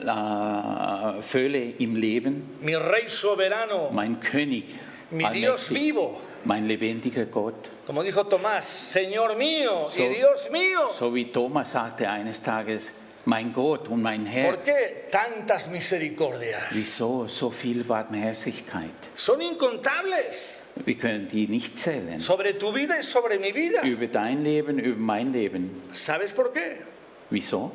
Fülle im Leben, mi rey soberano, mein König, mi Dios allmächtig, vivo. mein lebendiger Gott. Como dijo Tomás, Señor mío y So- Dios mío. So wie Thomas sagte eines Tages, mein Gott und mein Herr. ¿Por qué tantas misericordias? Wieso so viel Barmherzigkeit? Son incontables Wir können die nicht zählen. sobre tu vida y sobre mi vida. Über dein Leben, über mein Leben. ¿Sabes por qué? Wieso?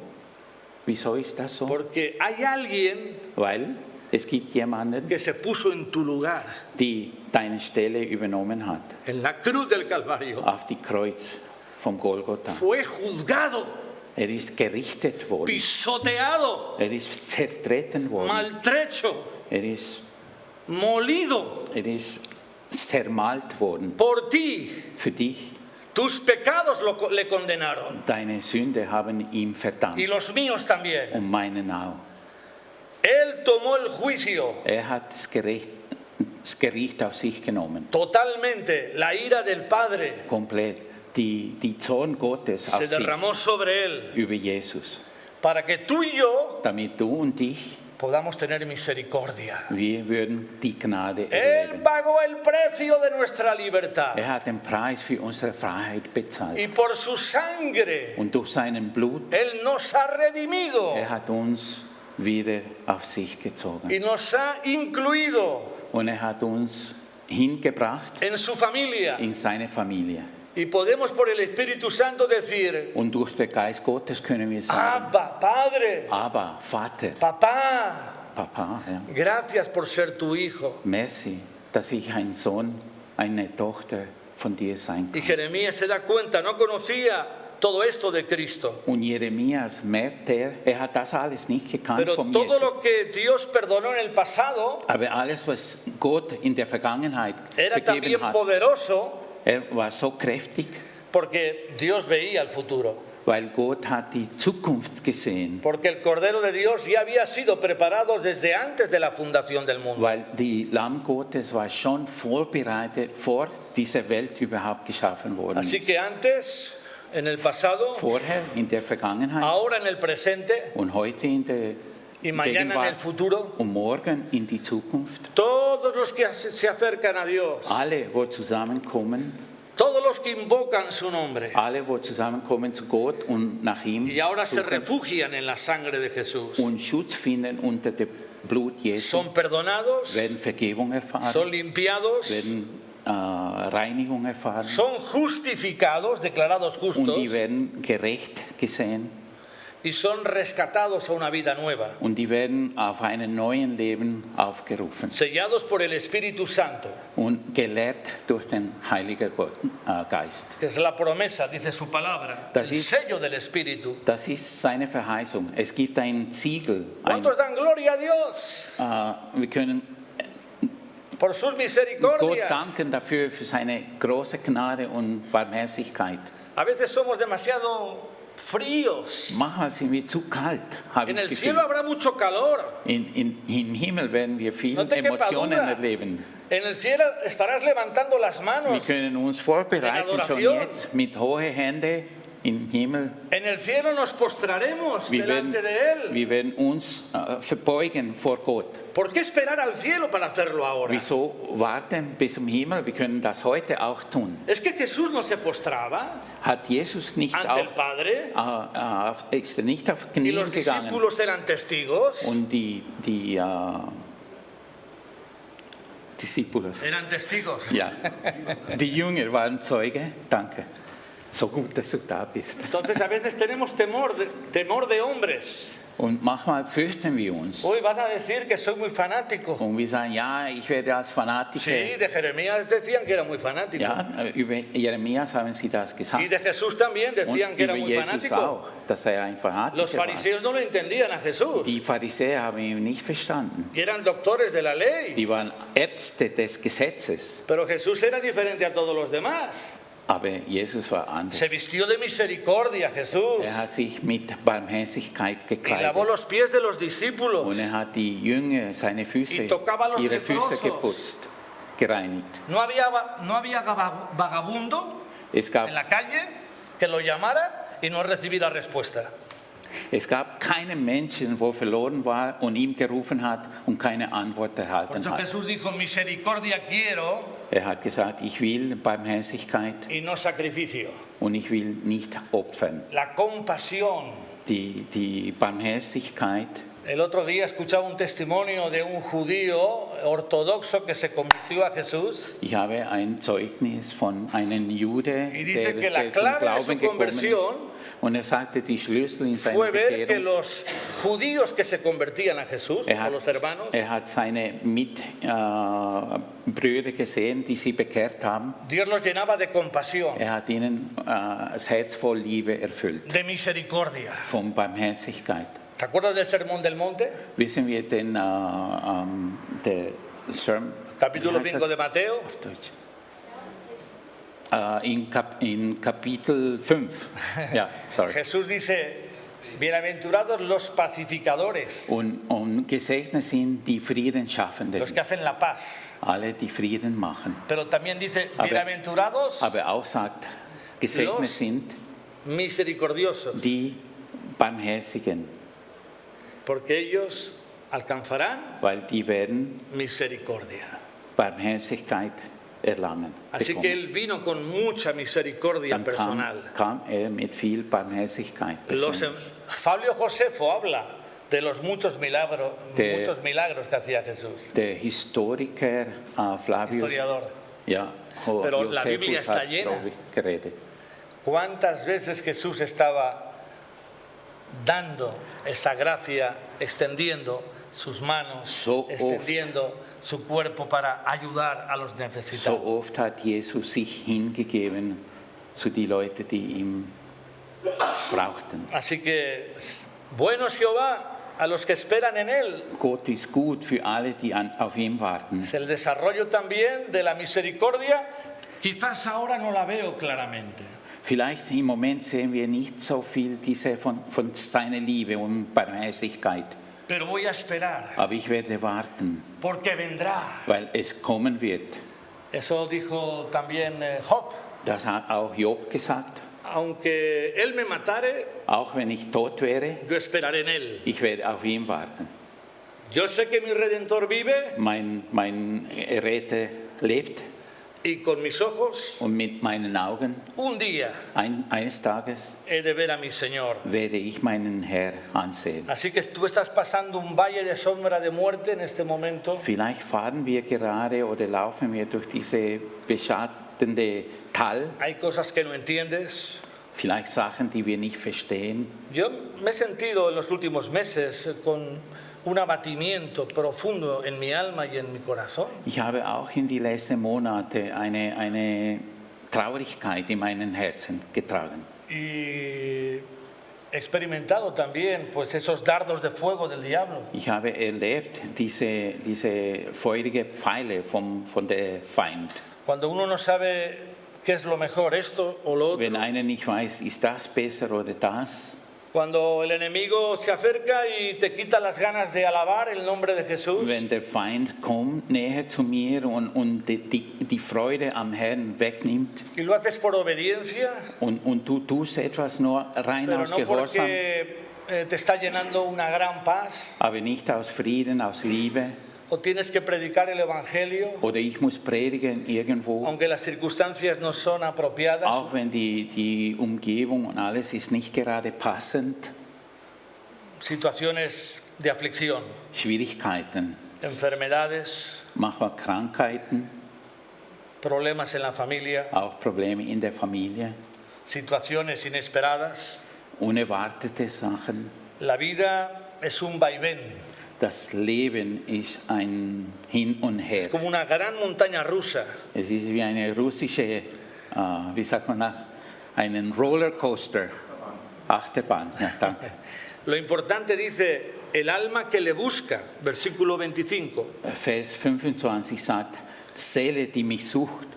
Wieso ist das so? Porque hay alguien Weil es gibt jemanden, que se puso en tu lugar die deine Stelle übernommen hat, en la cruz del Calvario. auf die Kreuz vom Golgotha. Fue juzgado, Ist gerichtet worden. pisoteado, Ist zertreten worden. maltrecho, Ist molido zermalt worden. por ti. Für dich, Tus pecados le condenaron deine Sünde haben ihm y verdammt. los míos también. Und meinen auch. Él tomó el juicio Hat das Gericht auf sich genommen. totalmente, la ira del Padre Komplett. Die Zorn Gottes se auf sich derramó sobre él über Jesus. para que tú y yo Damit du und ich, podamos tener misericordia. wir würden die Gnade Él erleben. pagó el precio de nuestra libertad Hat den Preis für unsere Freiheit bezahlt. y por su sangre Und durch seinen Blut, Él nos ha redimido hat uns wieder auf sich gezogen. y nos ha incluido Und hat uns hingebracht en su familia. in seine Familie. Y podemos por el Espíritu Santo decir, Und durch den Geist Gottes können wir sagen, Abba, Padre, aber Vater, Papá, Papa, ja, gracias por ser tu hijo. merci, dass ich ein Sohn, eine Tochter von dir sein Y kann. Jeremías se da cuenta, no conocía todo esto de Cristo. Und Jeremias merkt, hat das alles nicht gekannt Pero von todo Jesus. lo que Dios perdonó en el pasado Aber alles, was Gott in der Vergangenheit era también vergeben hat, poderoso war so kräftig, porque Dios veía el futuro. weil Gott hat die Zukunft gesehen, Porque el Cordero de Dios ya había sido preparado desde antes de la fundación del mundo. weil die Lamm Gottes war schon vorbereitet, vor dieser Welt überhaupt geschaffen worden Así ist. que antes, en el pasado, Vorher in der Vergangenheit ahora en el presente und heute in der y mañana en el Gegenwart futuro, und morgen in die Zukunft. todos los que se acercan a Dios Alle, wo zusammenkommen, Todos los que invocan su nombre Alle, wo zusammenkommen zu Gott und nach ihm y ahora se suchen refugian en la sangre de Jesús, und Schutz finden unter dem Blut Jesu, son perdonados, werden Vergebung erfahren, son limpiados, werden Reinigung erfahren son justificados, declarados und justos, die werden gerecht gesehen y son rescatados a una vida nueva, und die werden auf einen neuen Leben aufgerufen sellados por el Espíritu Santo, und gelehrt durch den Heiligen Geist. que es la promesa, dice su palabra, el Das ist- sello del Espíritu. Das ist seine Verheißung. Es gibt ein Siegel. ¿Cuántos dan gloria a Dios Wir können por sus Gott misericordias? danken dafür, für seine große Gnade und Barmherzigkeit. A veces somos demasiado fríos. Manchmal sind wir zu kalt, habe En ich el das cielo Gefühl. habrá mucho calor. Im Himmel werden wir viele No te quepa Emotionen duda. erleben. En el cielo estarás levantando las Wir manos. können uns vorbereiten En schon Adoration. jetzt mit hohen Händen im Himmel. En el cielo nos postraremos Wir delante werden, de Él. wir werden uns verbeugen vor Gott. ¿Por qué esperar al cielo para hacerlo ahora? Wieso warten bis zum Himmel? Wir können das heute auch tun. Es que Jesús no se postraba Hat Jesus nicht ante el auch Padre ist er nicht auf y Knien los gegangen discípulos eran testigos. und die Discípulos, Eran testigos. ja, die Jünger waren Zeuge. Danke. So gut, dass du da bist. Entonces a veces tenemos temor de hombres. Und manchmal fürchten wir uns Hoy van a decir que soy muy fanático. und wir sagen, ja, ich werde als Sí, Fanatiker. de Jeremías decían que era muy fanático. Ja, über Jeremias haben sie das Y gesagt. de Jesús también Und decían que era über muy Jesus fanático. auch, dass er ein Los Fanatiker war. fariseos no lo entendían a Jesús. Die Pharisäer haben ihn nicht verstanden. Y eran doctores de la ley. Die waren Ärzte des Gesetzes. Pero Jesús era diferente a todos los demás. Aber Jesus war anders. Se vistió de misericordia Jesús. Er hat sich mit Barmherzigkeit Y lavó gekleidet. los pies de los discípulos. Und er hat die Jünger, seine Füße, Y tocaba los ihre Füße leprosos. geputzt, gereinigt. No había vagabundo Es gab, en la calle que lo llamara y no recibiera respuesta. es gab keinen Menschen, wo verloren war und ihm gerufen hat und keine Antwort Por erhalten eso hat. Jesús dijo, misericordia quiero Er hat gesagt, ich will Barmherzigkeit y no sacrificio. und ich will nicht opfern. La compasión. Die Barmherzigkeit. El otro día escuchaba un testimonio de un judío ortodoxo que se convirtió a Jesús. Ich habe ein Zeugnis von einem Jude, Y dice que der la zum clave de Glauben su gekommen ist. conversión Und er sagte, die Schlüssel in seiner fue ver que Bekehrung, los judíos que se convertían a Jesús, o los hermanos, er hat seine Mitbrüder gesehen, die sie bekehrt haben. Dios los llenaba de compasión, Er hat ihnen das Herz voll Liebe erfüllt, de misericordia. von Barmherzigkeit. ¿Te acuerdas del Sermón del Monte? Wissen wir den der Sermon, Capítulo wie heißt 5 de das Mateo. auf Deutsch? In Kapitel 5. Ja, sorry. Jesús dice, bienaventurados los pacificadores, Und gesegnet sind die Friedenschaffenden, los que hacen la paz. alle, die Frieden machen. Pero también dice, Aber- bienaventurados Aber auch sagt, gesegnet Los- sind misericordiosos, die Barmherzigen, porque ellos alcanzarán weil die werden misericordia. Barmherzigkeit erlangen. Así bekommen. que Él vino con mucha misericordia Dann personal. kam er mit viel Barmherzigkeit. persönlich. Fabio Josefo habla de los muchos milagros De- que hacía Jesús. Der Historiker Flavius, Historiador. ja, Pero la Josephus Biblia está hat llena. darüber geredet. ¿Cuántas veces Jesús estaba dando esa gracia, extendiendo sus manos, So extendiendo su cuerpo para ayudar a los So necesitados? oft hat Jesus sich hingegeben zu die Leute, die ihm brauchten. Así que, bueno es Jehová a los que esperan en Él. Gott ist gut für alle, die auf ihn warten. Es el desarrollo también de la misericordia. Quizás ahora no la veo claramente, Vielleicht im Moment sehen wir nicht so viel von seiner Liebe und Barmherzigkeit, pero voy a esperar aber ich werde warten, porque vendrá. weil es kommen wird. Eso dijo también Job. Das hat auch Job gesagt. Aunque Él me matare, Auch wenn ich tot wäre, yo esperaré en Él. ich werde auf ihn warten. Yo sé que mi Redentor vive, Mein Retter lebt y con mis ojos und mit meinen Augen un día eines Tages he de ver a mi Señor. werde ich meinen Herr ansehen. Así que tú estás pasando un valle de sombra de muerte en este momento. Vielleicht fahren wir gerade oder laufen wir durch diese beschattende Tal, Hay cosas que no entiendes. vielleicht Sachen, die wir nicht verstehen. Yo me he sentido en los últimos meses con un abatimiento profundo en mi alma y en mi corazón. Ich habe auch in die letzten Monate eine Traurigkeit in meinem Herzen getragen. Y he experimentado también pues esos dardos de fuego del diablo. Ich habe erlebt diese feurige Pfeile von der Feind. Cuando uno no sabe qué es lo mejor, esto o lo otro. Wenn einer nicht weiß, ist das besser oder das. Cuando el enemigo se acerca y te quita las ganas de alabar el nombre de Jesús. Wenn der Feind kommt näher zu mir und die Freude am Herrn wegnimmt Y lo haces por obediencia, und du tust etwas nur rein pero aus no Gehorsam, porque te está llenando una gran paz. aber nicht aus Frieden, aus Liebe. O tienes que predicar el Evangelio, Oder ich muss predigen irgendwo, aunque las circunstancias no son apropiadas. auch wenn die Umgebung und alles ist nicht gerade passend. Situaciones de aflicción, Schwierigkeiten, enfermedades, manchmal Krankheiten, problemas en la familia, auch Probleme in der Familie, situaciones inesperadas. unerwartete Sachen. La vida es un vaivén, Das Leben ist ein Hin und Her. es como una gran montaña rusa. Es ist wie eine russische, wie sagt man das, einen Rollercoaster, Achterbahn. Ja, danke. Lo importante dice, el alma que le busca, versículo 25. Vers 25 sagt, Seele, die mich sucht.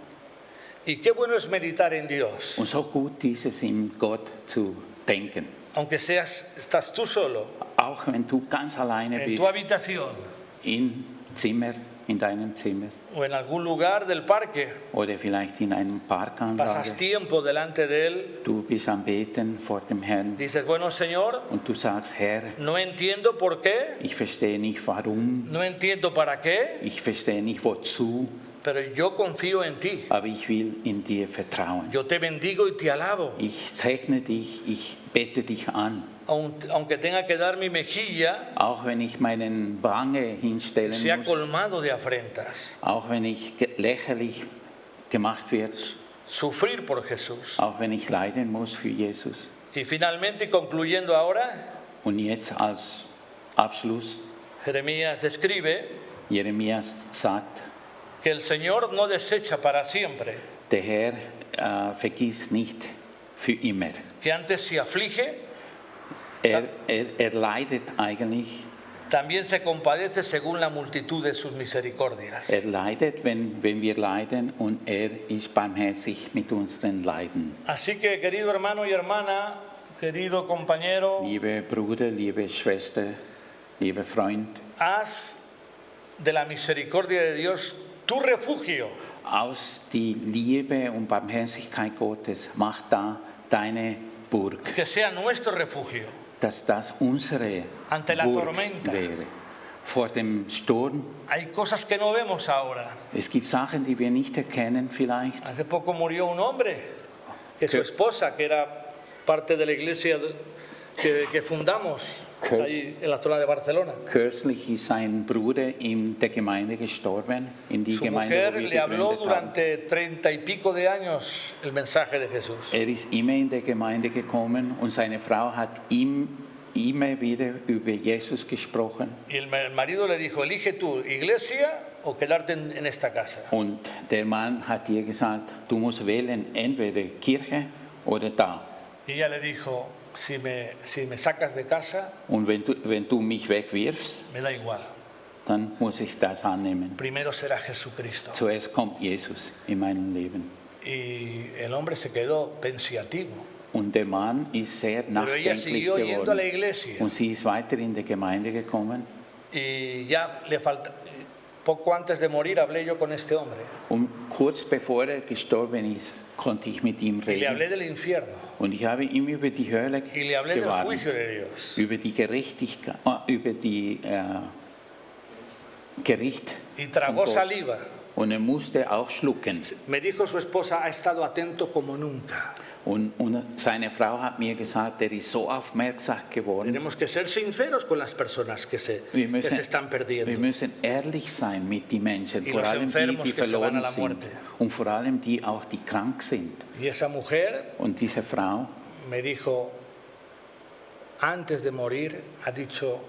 Y qué bueno es meditar en Dios, Und so gut ist es, in Gott zu denken. aunque estás tú solo, Auch wenn du ganz alleine en bist, tu habitación in deinem Zimmer o en algún lugar del parque, oder vielleicht in einem pasas Parkanlage. tiempo delante de Él, Du bist am Beten vor dem Herrn dices, bueno Señor, und du sagst, Herr, no entiendo por qué, ich verstehe nicht warum, no entiendo para qué, ich verstehe nicht wozu, pero yo confío en ti. aber ich will in dir vertrauen. Yo te bendigo y te alabo, Ich segne dich, ich bete dich an. aunque tenga que dar mi mejilla, Auch wenn ich meinen Wange hinstellen sea muss, colmado de afrentas. auch wenn ich lächerlich gemacht wird, Sufrir por Jesús. auch wenn ich leiden muss für Jesus. Y finalmente, y concluyendo ahora, Und jetzt als Abschluss, Jeremías describe Jeremias sagt, que el Señor no desecha para siempre, der Herr vergisst nicht für immer. que antes se aflige, Er leidet eigentlich, también se compadece según la multitud de sus misericordias. er leidet, wenn wir leiden, und er ist barmherzig mit unseren Leiden. Así que, querido hermano y hermana, querido compañero, Liebe Bruder, liebe Schwester, lieber Freund, haz de la misericordia de Dios tu refugio. aus die Liebe und Barmherzigkeit Gottes, mach da deine Burg, Que sea nuestro refugio dass das unsere ante la Burg tormenta. wäre. Vor dem Sturm, Hay cosas que no vemos ahora. es gibt Sachen, die wir nicht erkennen vielleicht. Hace poco murió un hombre, que su esposa, que era parte de la iglesia que fundamos ahí en la zona de Barcelona. Kürzlich ist ein Bruder in der Gemeinde gestorben, in die Su Gemeinde, mujer wo wir le habló gegründet haben. durante 30 y pico de años el mensaje de Jesús. Er ist immer in der Gemeinde gekommen und seine Frau hat ihm immer wieder über Jesus gesprochen. Y el marido le dijo, elige tú, iglesia o quedarte en esta casa. Und der Mann hat ihr gesagt, du musst wählen, entweder Kirche oder da. Y ella le dijo, si me sacas de casa, Und wenn du mich wegwirfst, me da igual. dann muss ich das annehmen. Primero será Jesucristo. Zuerst kommt Jesus in meinem Leben. Y el hombre se quedó pensativo. Und der Mann ist sehr Pero ella nachdenklich siguió yendo a la geworden. iglesia. Und sie ist weiter in die Gemeinde gekommen. Y ya le falta, poco antes de morir hablé yo con este hombre. Und kurz bevor er gestorben ist, konnte ich mit ihm Y le hablé reden. del infierno. Und ich habe ihm über die Hölle Y le hablé del gewarnt, juicio de Dios. über die Gerechtigkeit, über die Gericht. Y von tragó Gott. saliva. Und er musste auch schlucken. Me dijo su esposa, ha estado atento como nunca. Und seine Frau hat mir gesagt, er ist so aufmerksam geworden. Tenemos que ser sinceros con las personas que se están Wir perdiendo. müssen ehrlich sein mit den Menschen, Y vor los allem die, enfermos die que se van a verloren la sind. muerte. Und vor allem die auch, die krank sind. Y esa mujer Und diese Frau me dijo, antes de morir, ha dicho,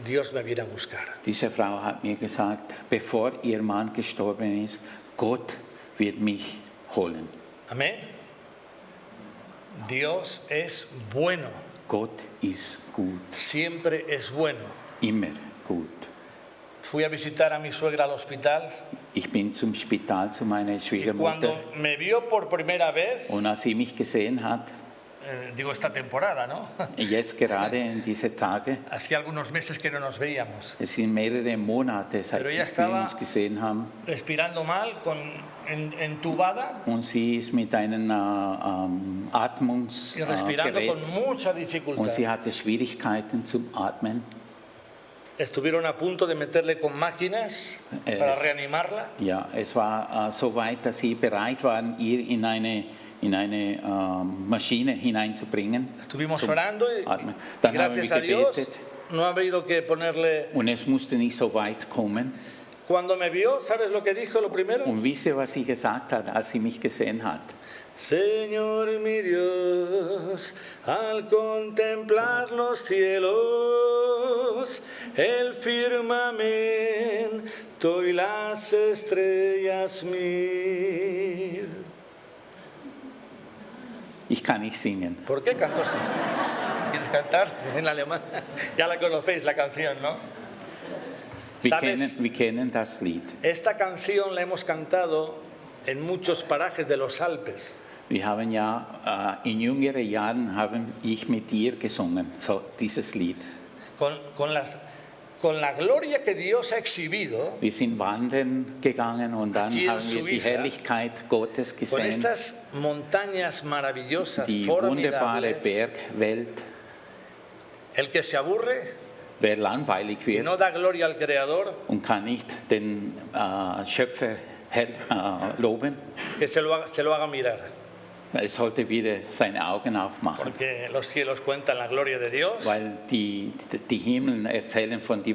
Dios me viene a buscar. Diese Frau hat mir gesagt, bevor ihr Mann gestorben ist, Gott wird mich holen. Amén. Dios es bueno, Gott ist gut, siempre es bueno. immer gut. Fui a visitar a mi suegra al hospital Ich bin zum Spital zu meiner y Schwiegermutter cuando me vio por primera vez, und als sie mich gesehen hat, digo esta temporada, ¿no? jetzt gerade in diese Tage, Hacía algunos meses que no nos veíamos. es sind mehrere Monate, seit Pero ella wir estaba- uns gesehen haben, Respirando mal, entubada und sie ist mit einem y respirando Atmungsgerät con mucha und dificultad. sie hatte Schwierigkeiten zum Atmen. Estuvieron a punto de meterle con máquinas para reanimarla. Ja, es war so weit, dass sie bereit waren, ihr in eine Maschine hineinzubringen. Estuvimos zum orando y Atmen. Dann haben wir gracias a Dios gebetet no ha habido que ponerle. und es musste nicht so weit kommen. Cuando me vio, ¿sabes lo que dijo lo primero? Und wisst ihr, was sie gesagt hat, als sie mich gesehen hat? Señor mi Dios, al contemplar los cielos, el firmamento y las estrellas mir. Ich kann nicht singen. ¿Por qué canto así? ¿Quieres cantar en alemán? Ya la conocéis, la canción, ¿no? ¿Sabes? Wir kennen das Lied. Esta canción la hemos cantado en muchos parajes de los Alpes. Wir haben ja in jüngeren Jahren haben ich mit dir gesungen, so dieses Lied. Con la gloria que Dios ha exhibido, Wir sind wandern gegangen und dann Aquí en haben wir die Suiza, Herrlichkeit Gottes con gesehen, estas montañas maravillosas, die wunderbare formidables. Bergwelt. El que se aburre Wer langweilig y wird no da gloria al Creador, und kann nicht den Schöpfer loben, que se lo haga mirar, er sollte wieder seine Augen aufmachen, porque los cielos cuentan la gloria de Dios. weil die Himmel erzählen von die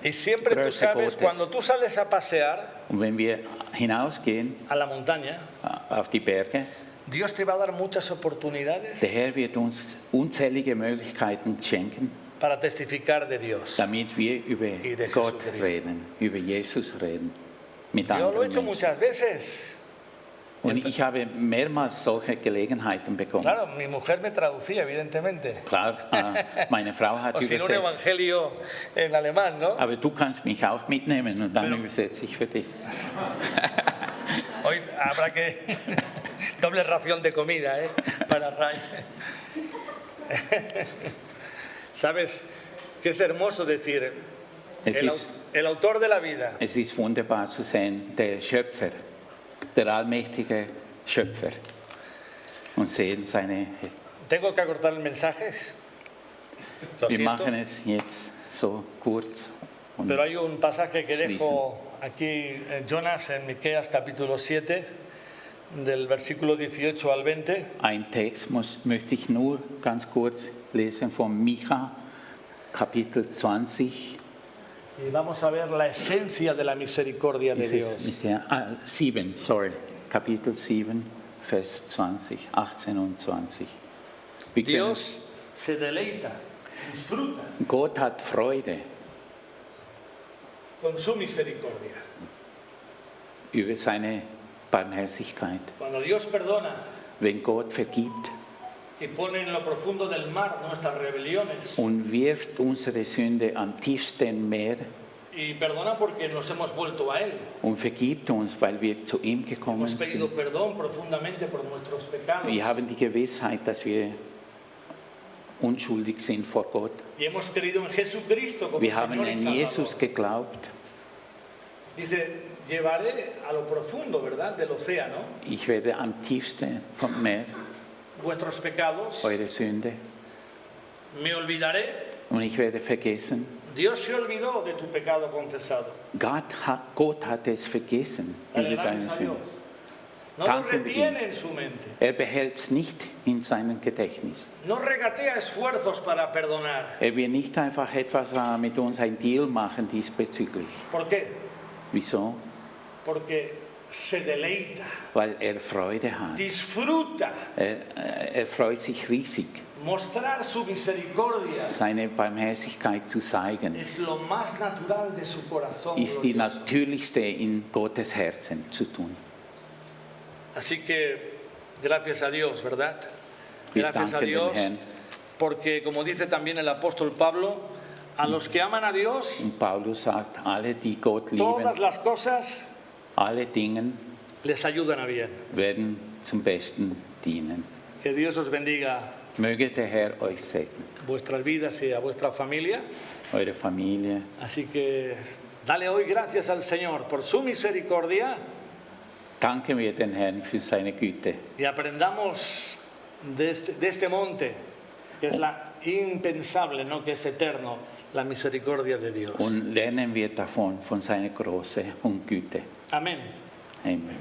Y siempre tú Größe sabes, Gottes. cuando tú sales a pasear Und wenn wir hinausgehen a la montaña, auf die Berge, Dios te va a dar muchas oportunidades der Herr wird uns unzählige Möglichkeiten schenken, para testificar de Dios. damit wir über Y de Gott Jesucristo. reden, über Jesus reden, mit Yo lo he anderen hecho Menschen. muchas veces. Und ich habe mehrmals solche Gelegenheiten bekommen. Claro, mi mujer me traducía, evidentemente. Klar, meine Frau hat O si no, un übersetzt. evangelio en alemán, ¿no? Aber du kannst mich auch mitnehmen und dann Pero- übersetze ich für dich. Hoy habrá que doble ración de comida, ¿eh? Para Ray. ¿Sabes qué es hermoso decir? Es ist, El autor de la vida, es ist wunderbar zu sehen, der Schöpfer, der allmächtige Schöpfer, und sehen seine. tengo que acortar el mensaje. Lo Wir siento, machen es jetzt so kurz. Und pero hay un pasaje que Schließen. dejo aquí en Jonas, en Miqueas capítulo 7, del versículo 18 al 20. ein Text möchte ich nur ganz kurz lesen von Micha, Kapitel 20. Y vamos a ver la esencia de la misericordia de Ist Dios. es mit der, 7, sorry, Kapitel 7, Vers 20, 18 und 20. Wir können- Dios se deleita, disfruta Gott hat Freude con su misericordia. über seine Barmherzigkeit. Cuando Dios perdona Wenn Gott vergibt y pone en lo profundo del mar nuestras rebeliones und wirft unsere Sünde am tiefsten Meer y perdona porque nos hemos vuelto a Él. und vergibt uns, weil wir zu ihm gekommen Hemos pedido sind. perdón profundamente por nuestros pecados Wir haben die Gewissheit, dass wir unschuldig sind vor Gott. y hemos creído en Jesucristo como Wir haben Señor y an Salvador. Jesus geglaubt. Dice, llevaré a lo profundo, ¿verdad?, del océano Ich werde am tiefsten vom Meer vuestros pecados, eure Sünde me olvidaré und ich werde vergessen Dios se olvidó de tu pecado confesado. Gott hat es vergessen Dale über deine gracias a Sünde. Dios. No lo Danke retiene en su mente. Behält es nicht in seinem Gedächtnis. No regatea esfuerzos para perdonar. Will nicht einfach etwas mit uns ein Deal machen diesbezüglich. ¿Por qué? Wieso? Porque se deleita, Weil Freude hat. disfruta Freut sich riesig, mostrar su misericordia. seine Barmherzigkeit zu zeigen. Es lo más natural de su corazón. Ist die glorioso. natürlichste in Gottes Herzen zu tun. Así que gracias a Dios, ¿verdad? Wir Gracias a danken dem Dios, Herrn. porque como dice también el apóstol Pablo, a los que aman a Dios, Und Paulus sagt, alle, die Gott lieben, todas las cosas alle Dinge les ayudan a bien. werden zum Besten dienen. Que Dios os bendiga Möge der Herr euch segnen, vuestras vidas y a vuestra familia. eure Familie. Así que dale hoy gracias al Señor por su misericordia Danken wir den Herrn für seine Güte y aprendamos de este monte, que es la impensable, ¿no? Que es eterno, la misericordia de Dios. und lernen wir davon, von seiner Größe und Güte. Amén. Amen.